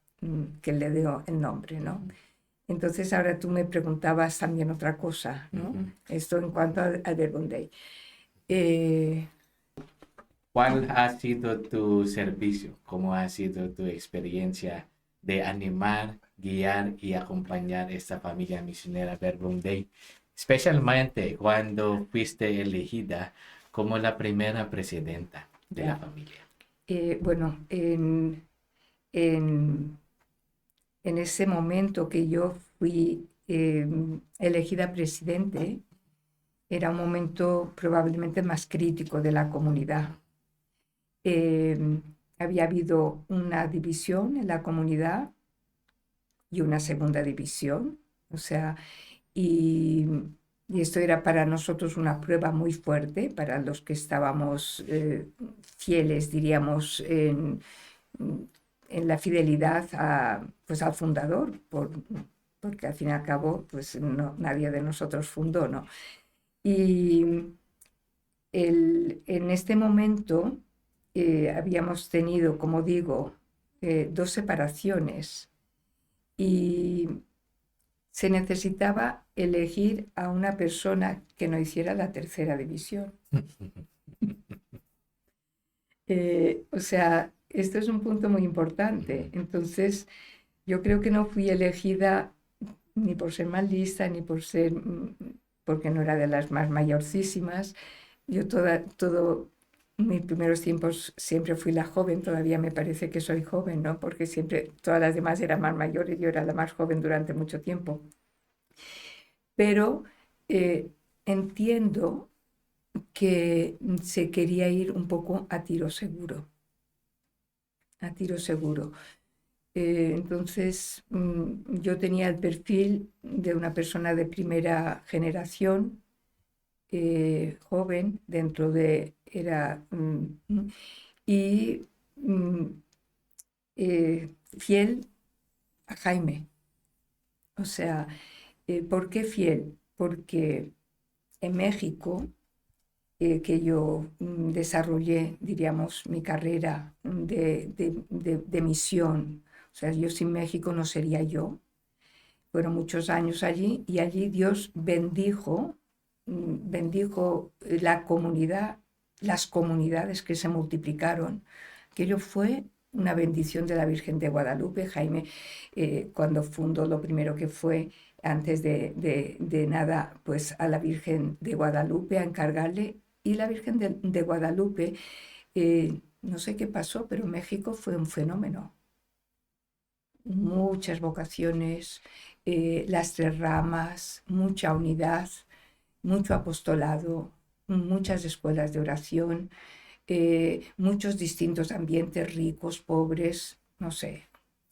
quien le dio el nombre, ¿no? Entonces ahora tú me preguntabas también otra cosa, ¿no? Esto en cuanto al Verbum Dei. ¿Cuál ha sido tu servicio? ¿Cómo ha sido tu experiencia de animar, guiar y acompañar esta familia misionera Verbum Dei? Especialmente cuando fuiste elegida como la primera presidenta de la familia. Bueno, en ese momento que yo fui elegida presidente, era un momento probablemente más crítico de la comunidad. Había habido una división en la comunidad y una segunda división, o sea, y esto era para nosotros una prueba muy fuerte, para los que estábamos fieles, diríamos, en la fidelidad pues, al fundador, porque al fin y al cabo pues, nadie de nosotros fundó, ¿no? Y en este momento habíamos tenido, como digo, dos separaciones y se necesitaba elegir a una persona que no hiciera la tercera división. O sea, esto es un punto muy importante. Entonces, yo creo que no fui elegida ni por ser más lista, ni porque no era de las más mayorcísimas. Yo mis primeros tiempos siempre fui la joven, todavía me parece que soy joven, ¿no? Porque siempre todas las demás eran más mayores, yo era la más joven durante mucho tiempo. Pero entiendo que se quería ir un poco a tiro seguro. a tiro seguro. Entonces, yo tenía el perfil de una persona de primera generación, joven, y fiel a Jaime. O sea, ¿por qué fiel? Porque en México, que yo desarrollé, diríamos, mi carrera de misión. O sea, yo sin México no sería yo. Fueron muchos años allí y allí Dios bendijo la comunidad, las comunidades que se multiplicaron. Aquello fue una bendición de la Virgen de Guadalupe. Jaime, cuando fundó, lo primero que fue, antes de nada, pues a la Virgen de Guadalupe a encargarle. Y la Virgen de Guadalupe, no sé qué pasó, pero México fue un fenómeno. Muchas vocaciones, las tres ramas, mucha unidad, mucho apostolado, muchas escuelas de oración, muchos distintos ambientes, ricos, pobres, no sé,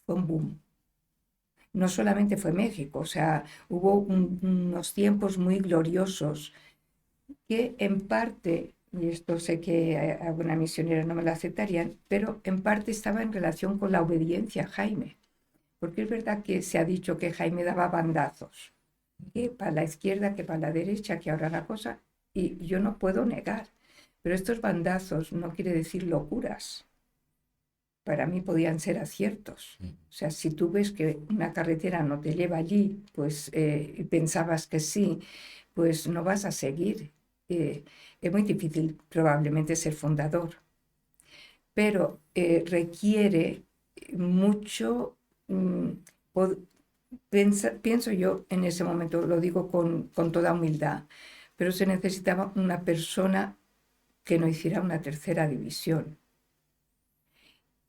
fue un boom. No solamente fue México, o sea, hubo unos tiempos muy gloriosos que en parte, y esto sé que alguna misionera no me lo aceptarían, pero en parte estaba en relación con la obediencia a Jaime. Porque es verdad que se ha dicho que Jaime daba bandazos, que para la izquierda, que para la derecha, que ahora la cosa, y yo no puedo negar. Pero estos bandazos no quiere decir locuras. Para mí podían ser aciertos. O sea, si tú ves que una carretera no te lleva allí, pues y pensabas que sí, pues no vas a seguir. Es muy difícil probablemente ser fundador, pero requiere mucho, mm, pod- pienso yo en ese momento, lo digo con toda humildad, pero se necesitaba una persona que no hiciera una tercera división.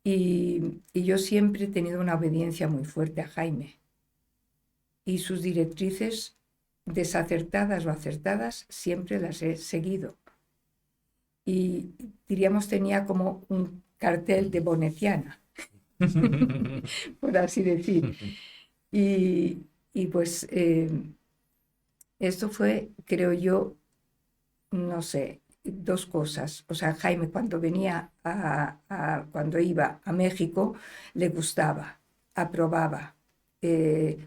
Y yo siempre he tenido una obediencia muy fuerte a Jaime y sus directrices, desacertadas o acertadas, siempre las he seguido. Y diríamos tenía como un cartel de bonetiana, por así decir. Y, y pues esto fue, creo yo, no sé, dos cosas. O sea, Jaime cuando cuando iba a México, le gustaba, aprobaba,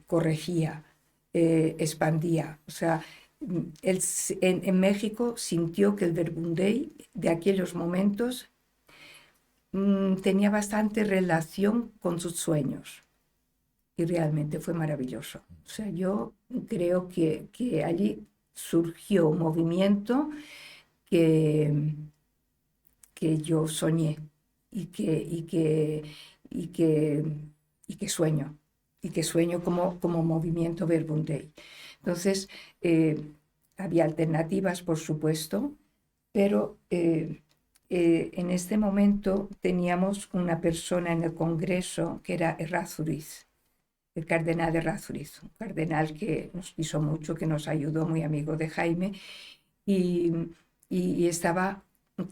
corregía, expandía. O sea, él en México sintió que el Verbundey de aquellos momentos tenía bastante relación con sus sueños. Y realmente fue maravilloso. O sea, yo creo que allí surgió un movimiento que, que yo soñé y y que, y que sueño como movimiento Verbum Dei. Entonces, había alternativas, por supuesto, pero en este momento teníamos una persona en el Congreso que era Errázuriz, el cardenal Errázuriz, un cardenal que nos quiso mucho, que nos ayudó, muy amigo de Jaime, y, y estaba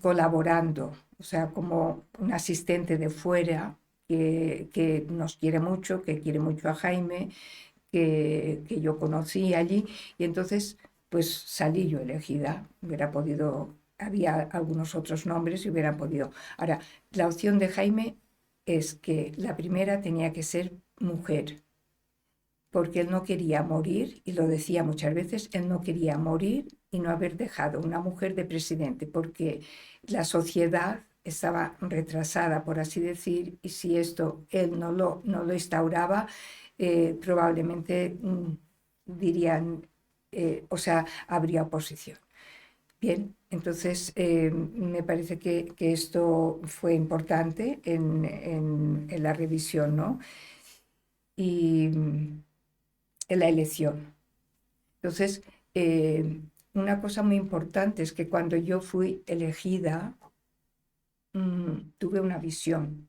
colaborando, o sea, como un asistente de fuera que nos quiere mucho, que quiere mucho a Jaime, que yo conocí allí, y entonces pues salí yo elegida, hubiera podido, había algunos otros nombres y hubiera podido. Ahora, la opción de Jaime es que la primera tenía que ser mujer, porque él no quería morir, y lo decía muchas veces, él no quería morir y no haber dejado una mujer de presidente, porque la sociedad estaba retrasada, por así decir, y si esto él no lo instauraba, probablemente dirían, o sea, habría oposición. Bien, entonces me parece que esto fue importante en la revisión, ¿no? Y en la elección. Entonces, una cosa muy importante es que cuando yo fui elegida, tuve una visión.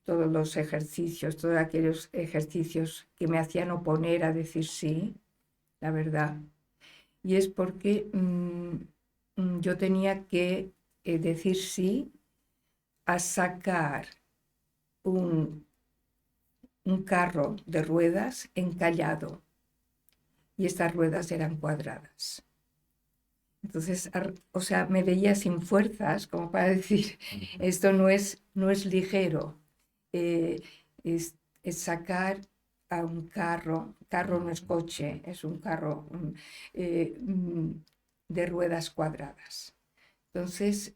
Todos los ejercicios, todos aquellos ejercicios que me hacían oponer a decir sí, la verdad. Y es porque yo tenía que decir sí a sacar un carro de ruedas encallado y estas ruedas eran cuadradas. Entonces, o sea, me veía sin fuerzas, como para decir, esto no es ligero. Es sacar a un carro no es coche, es un carro de ruedas cuadradas. Entonces,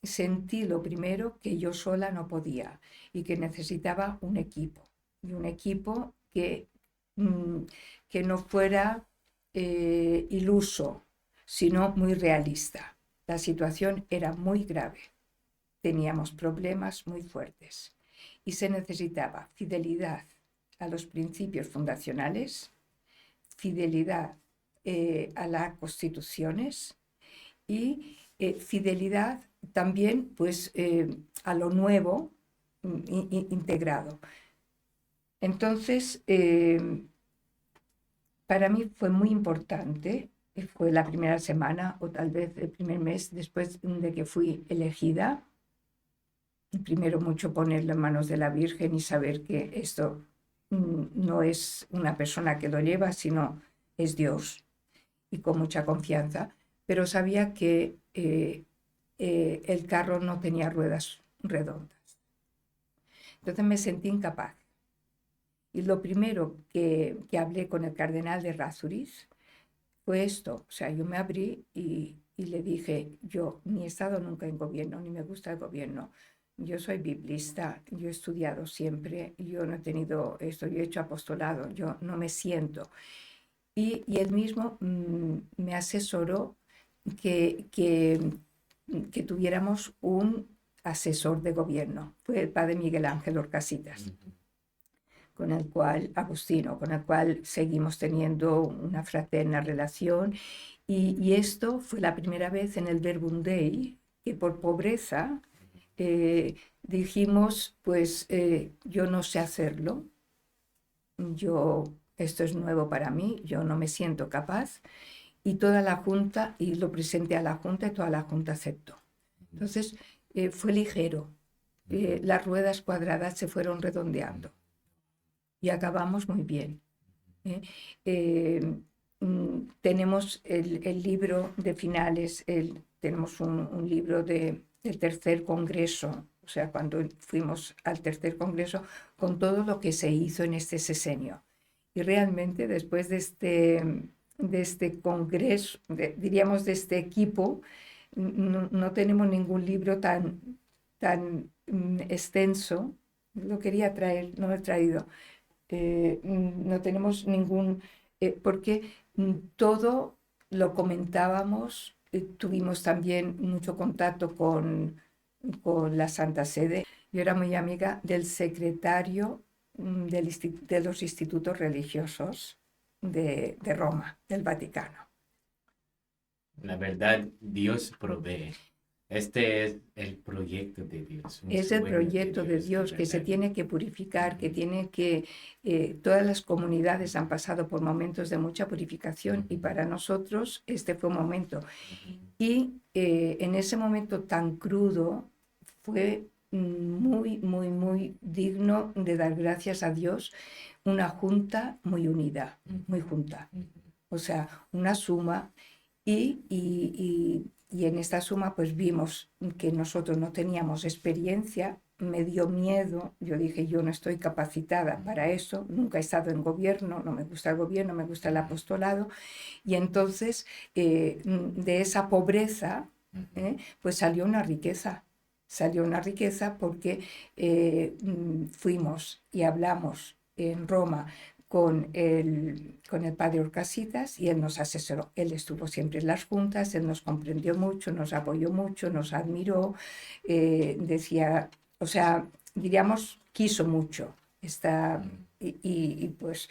sentí lo primero que yo sola no podía y que necesitaba un equipo. Y un equipo que no fuera iluso, sino muy realista. La situación era muy grave. Teníamos problemas muy fuertes y se necesitaba fidelidad a los principios fundacionales, fidelidad a las constituciones y fidelidad también pues, a lo nuevo integrado. Entonces, para mí fue muy importante, fue la primera semana o tal vez el primer mes después de que fui elegida, primero mucho ponerlo en manos de la Virgen y saber que esto no es una persona que lo lleva, sino es Dios, y con mucha confianza, pero sabía que el carro no tenía ruedas redondas. Entonces me sentí incapaz. Y lo primero que hablé con el cardenal de Errázuriz fue esto. O sea, yo me abrí y le dije, yo ni he estado nunca en gobierno, ni me gusta el gobierno. Yo soy biblista, yo he estudiado siempre, yo no he tenido esto, yo he hecho apostolado, yo no me siento. Y él mismo me asesoró que tuviéramos un asesor de gobierno. Fue el padre Miguel Ángel Orcasitas, con el cual, Agustino, con el cual seguimos teniendo una fraterna relación. Y esto fue la primera vez en el Verbum Dei que por pobreza dijimos, pues yo no sé hacerlo, esto es nuevo para mí, yo no me siento capaz, y toda la Junta, y lo presenté a la Junta y toda la Junta aceptó. Entonces fue ligero, las ruedas cuadradas se fueron redondeando y acabamos muy bien. Tenemos el libro de finales, tenemos un libro del tercer congreso, o sea, cuando fuimos al tercer congreso, con todo lo que se hizo en este sexenio. Y realmente después de este congreso, diríamos de este equipo, no tenemos ningún libro tan extenso. Lo quería traer, no lo he traído. No tenemos ningún, porque todo lo comentábamos, tuvimos también mucho contacto con la Santa Sede. Yo era muy amiga del secretario de los institutos religiosos de Roma, del Vaticano. La verdad, Dios provee. Este es el proyecto de Dios. Es el proyecto de Dios que se tiene que purificar, que tiene que... todas las comunidades han pasado por momentos de mucha purificación y para nosotros este fue un momento. Y en ese momento tan crudo fue muy, muy, muy digno de dar gracias a Dios, una junta muy unida, muy junta. O sea, una suma y en esta suma pues vimos que nosotros no teníamos experiencia, me dio miedo, yo dije yo no estoy capacitada para eso, nunca he estado en gobierno, no me gusta el gobierno, me gusta el apostolado, y entonces de esa pobreza pues salió una riqueza porque fuimos y hablamos en Roma con el padre Orcasitas y él nos asesoró. Él estuvo siempre en las juntas, él nos comprendió mucho, nos apoyó mucho, nos admiró, decía, o sea, diríamos, quiso mucho. Y pues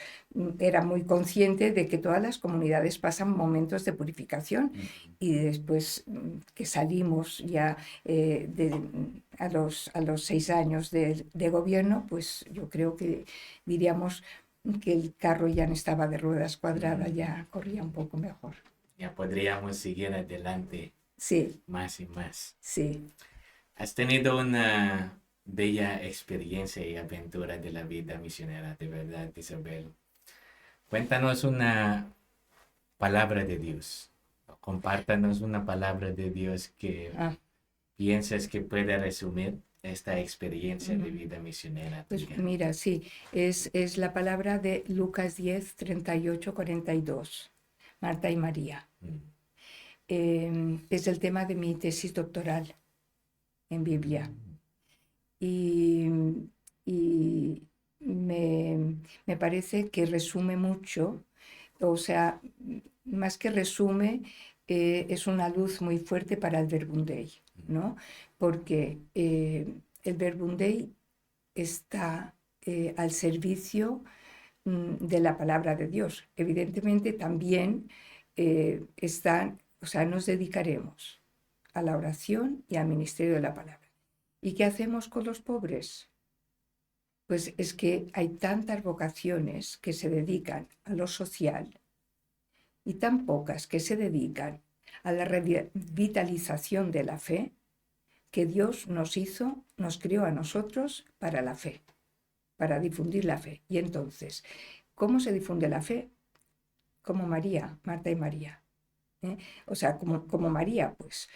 era muy consciente de que todas las comunidades pasan momentos de purificación y después que salimos ya a los 6 años de gobierno, pues yo creo que diríamos que el carro ya no estaba de ruedas cuadradas, ya corría un poco mejor. Ya podríamos seguir adelante Sí, más y más. sí. Has tenido una bella experiencia y aventura de la vida misionera, de verdad, Isabel. Cuéntanos una palabra de Dios. Compártanos una palabra de Dios que Ah, piensas que puede resumir esta experiencia de mm, vida misionera pues tuya. mira, sí, es la palabra de Lucas 10, 38, 42, Marta y María. Mm. Es el tema de mi tesis doctoral en Biblia. Y, y me parece que resume mucho, o sea, más que resume, es una luz muy fuerte para el Verbum Dei, ¿no? Porque el Verbum Dei está al servicio de la palabra de Dios. Evidentemente también o sea, nos dedicaremos a la oración y al ministerio de la palabra. ¿Y qué hacemos con los pobres? Pues es que hay tantas vocaciones que se dedican a lo social y tan pocas que se dedican a la revitalización de la fe, que Dios nos crió a nosotros para la fe, para difundir la fe. Y entonces, ¿cómo se difunde la fe? Como María, Marta y María. ¿Eh? O sea, como María, pues,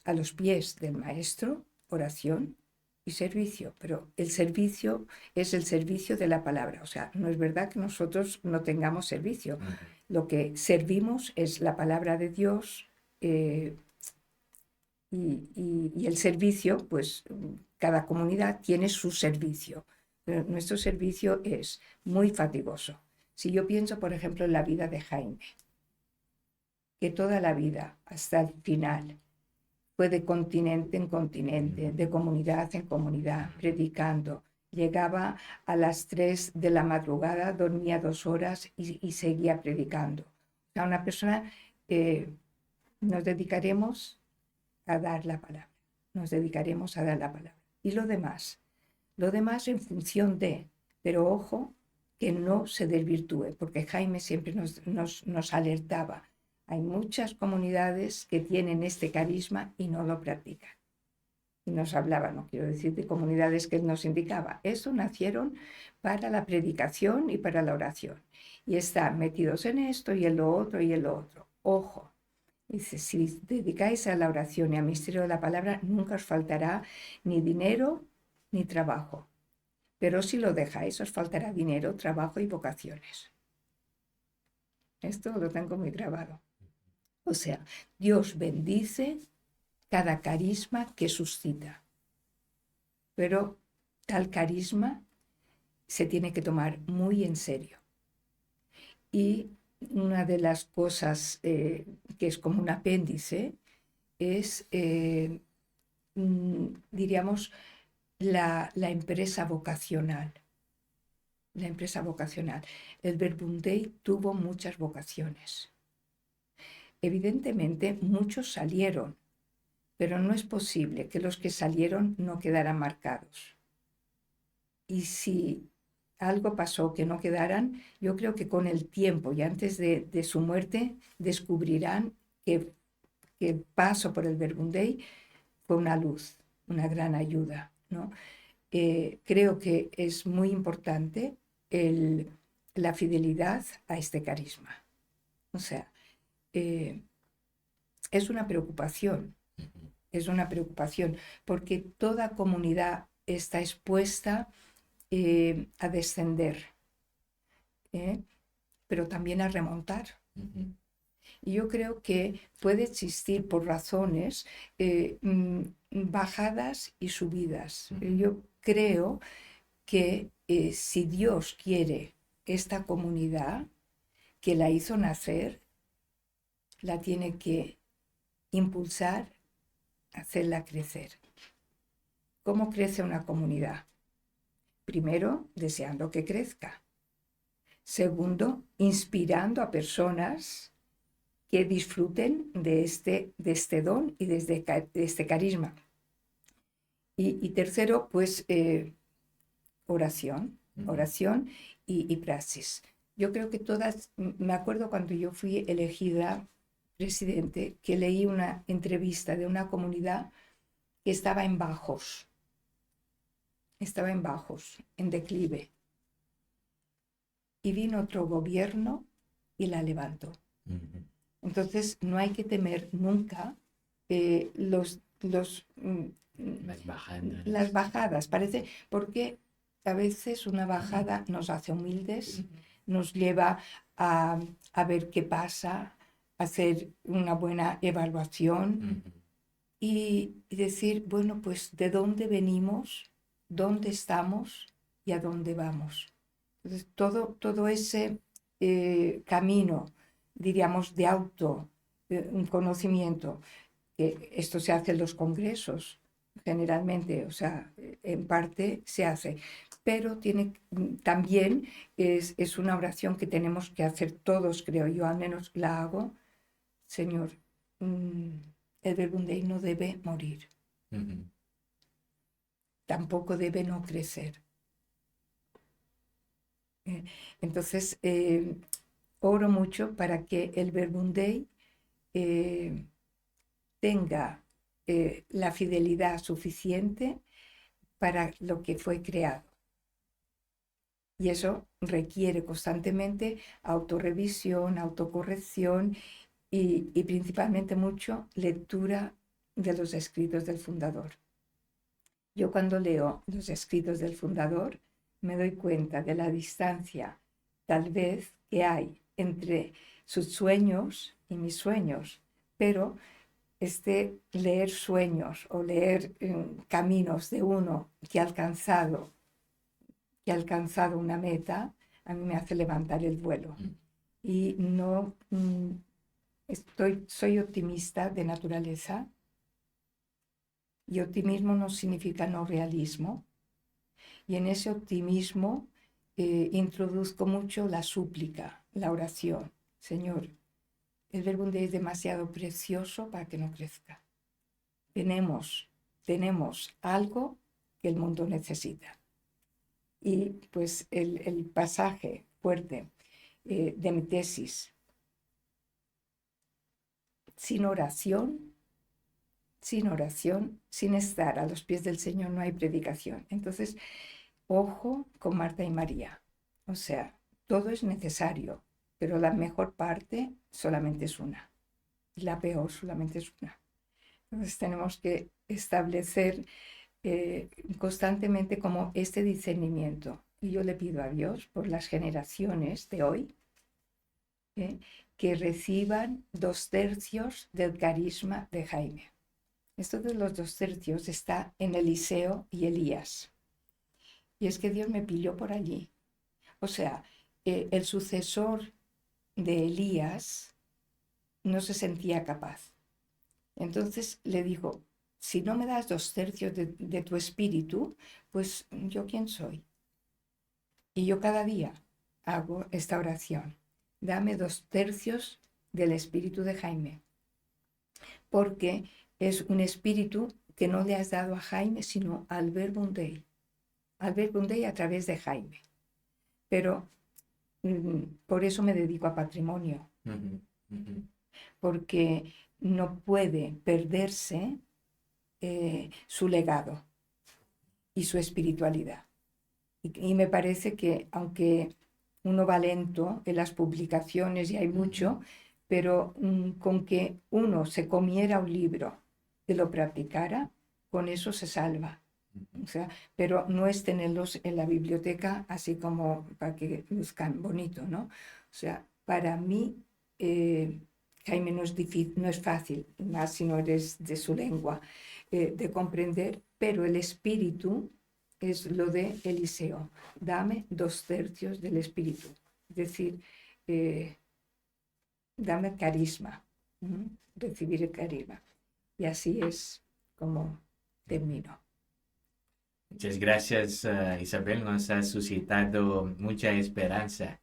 a los pies del Maestro, oración y servicio, pero el servicio es el servicio de la palabra. O sea, no es verdad que nosotros no tengamos servicio. Lo que servimos es la palabra de Dios y el servicio, pues cada comunidad tiene su servicio. Pero nuestro servicio es muy fatigoso. Si yo pienso, por ejemplo, en la vida de Jaime, que toda la vida, hasta el final, fue de continente en continente, de comunidad en comunidad, predicando. Llegaba a las 3 de la madrugada, dormía 2 horas y seguía predicando. O sea, una persona, nos dedicaremos a dar la palabra, nos dedicaremos a dar la palabra. Y lo demás en función de, pero ojo, que no se desvirtúe, porque Jaime siempre nos alertaba. Hay muchas comunidades que tienen este carisma y no lo practican. Y nos hablaba, no quiero decir de comunidades que él nos indicaba. Eso nacieron para la predicación y para la oración. Y están metidos en esto y en lo otro y en lo otro. Ojo, dice, si dedicáis a la oración y al misterio de la palabra, nunca os faltará ni dinero ni trabajo. Pero si lo dejáis, os faltará dinero, trabajo y vocaciones. Esto lo tengo muy grabado. O sea, Dios bendice cada carisma que suscita, pero tal carisma se tiene que tomar muy en serio. Y una de las cosas que es como un apéndice es, diríamos, la empresa vocacional. La empresa vocacional. El Verbum Dei tuvo muchas vocaciones. Evidentemente, muchos salieron, pero no es posible que los que salieron no quedaran marcados. Y si algo pasó que no quedaran, yo creo que con el tiempo y antes de su muerte descubrirán que el paso por el Verbum Dei fue una luz, una gran ayuda, ¿no? Creo que es muy importante la fidelidad a este carisma. O sea, es una preocupación, porque toda comunidad está expuesta a descender, pero también a remontar. Y yo creo que puede existir por razones bajadas y subidas. Yo creo que si Dios quiere esta comunidad que la hizo nacer, la tiene que impulsar, hacerla crecer. ¿Cómo crece una comunidad? Primero, deseando que crezca. Segundo, inspirando a personas que disfruten de este don y de este carisma. Y tercero, pues oración y praxis. Yo creo que todas, me acuerdo cuando yo fui elegida presidente, que leí una entrevista de una comunidad que estaba en bajos, en declive. Y vino otro gobierno y la levantó. Ujú. Entonces, no hay que temer nunca Las bajadas. las bajadas. Parece, porque a veces una bajada nos hace humildes, nos lleva a ver qué pasa, a hacer una buena evaluación Ujú. y decir, bueno, pues de dónde venimos, dónde estamos y a dónde vamos. Entonces, todo ese camino, diríamos, de un conocimiento, que esto se hace en los congresos, generalmente, o sea, en parte se hace, pero también es una oración que tenemos que hacer todos, creo yo, al menos la hago. Señor, el Verbum Dei no debe morir, Ujú. tampoco debe no crecer. Entonces, oro mucho para que el Verbum Dei tenga la fidelidad suficiente para lo que fue creado. Y eso requiere constantemente autorrevisión, autocorrección y principalmente mucho lectura de los escritos del fundador. Yo cuando leo los escritos del fundador me doy cuenta de la distancia tal vez que hay entre sus sueños y mis sueños, pero leer sueños o leer caminos de uno que ha alcanzado una meta, a mí me hace levantar el vuelo. Y no soy optimista de naturaleza, y optimismo no significa no realismo. Y en ese optimismo introduzco mucho la súplica, la oración. Señor, el Verbum Dei es demasiado precioso para que no crezca. Tenemos algo que el mundo necesita. Y pues el pasaje fuerte de mi tesis, sin oración, sin estar a los pies del Señor no hay predicación. Entonces, ojo con Marta y María. O sea, todo es necesario, pero la mejor parte solamente es una. Y la peor solamente es una. Entonces tenemos que establecer constantemente como este discernimiento. Y yo le pido a Dios por las generaciones de hoy que reciban 2/3 del carisma de Jaime. Esto de los 2/3 está en Eliseo y Elías. Y es que Dios me pilló por allí. O sea, el sucesor de Elías no se sentía capaz. Entonces le dijo, si no me das 2/3 de tu espíritu, pues yo quién soy. Y yo cada día hago esta oración. Dame 2/3 del espíritu de Jaime. Porque es un espíritu que no le has dado a Jaime, sino al Verbum Dei. Al Verbum Dei a través de Jaime. Pero por eso me dedico a patrimonio. Ujú. Ujú. Porque no puede perderse su legado y su espiritualidad. Y me parece que aunque uno va lento en las publicaciones y hay mucho, pero con que uno se comiera un libro y lo practicara, con eso se salva. O sea, pero no es tenerlos en la biblioteca así como para que luzcan bonito, ¿no? O sea, para mí, Jaime, no es fácil, más si no eres de su lengua, de comprender, pero el espíritu es lo de Eliseo. Dame 2/3 del espíritu. Es decir, dame carisma, recibir el carisma. Y así es como termino. Muchas gracias, Isabel. Nos has suscitado mucha esperanza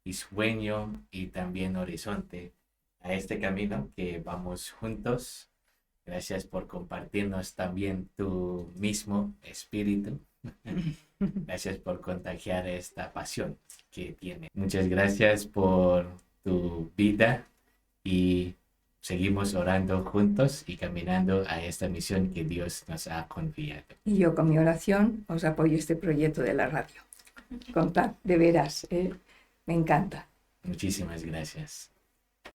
y sueño y también horizonte a este camino que vamos juntos. Gracias por compartirnos también tu mismo espíritu. Gracias por contagiar esta pasión que tiene. Muchas gracias por tu vida y seguimos orando juntos y caminando a esta misión que Dios nos ha confiado. Y yo con mi oración os apoyo este proyecto de la radio. Contad, de veras, me encanta. Muchísimas gracias.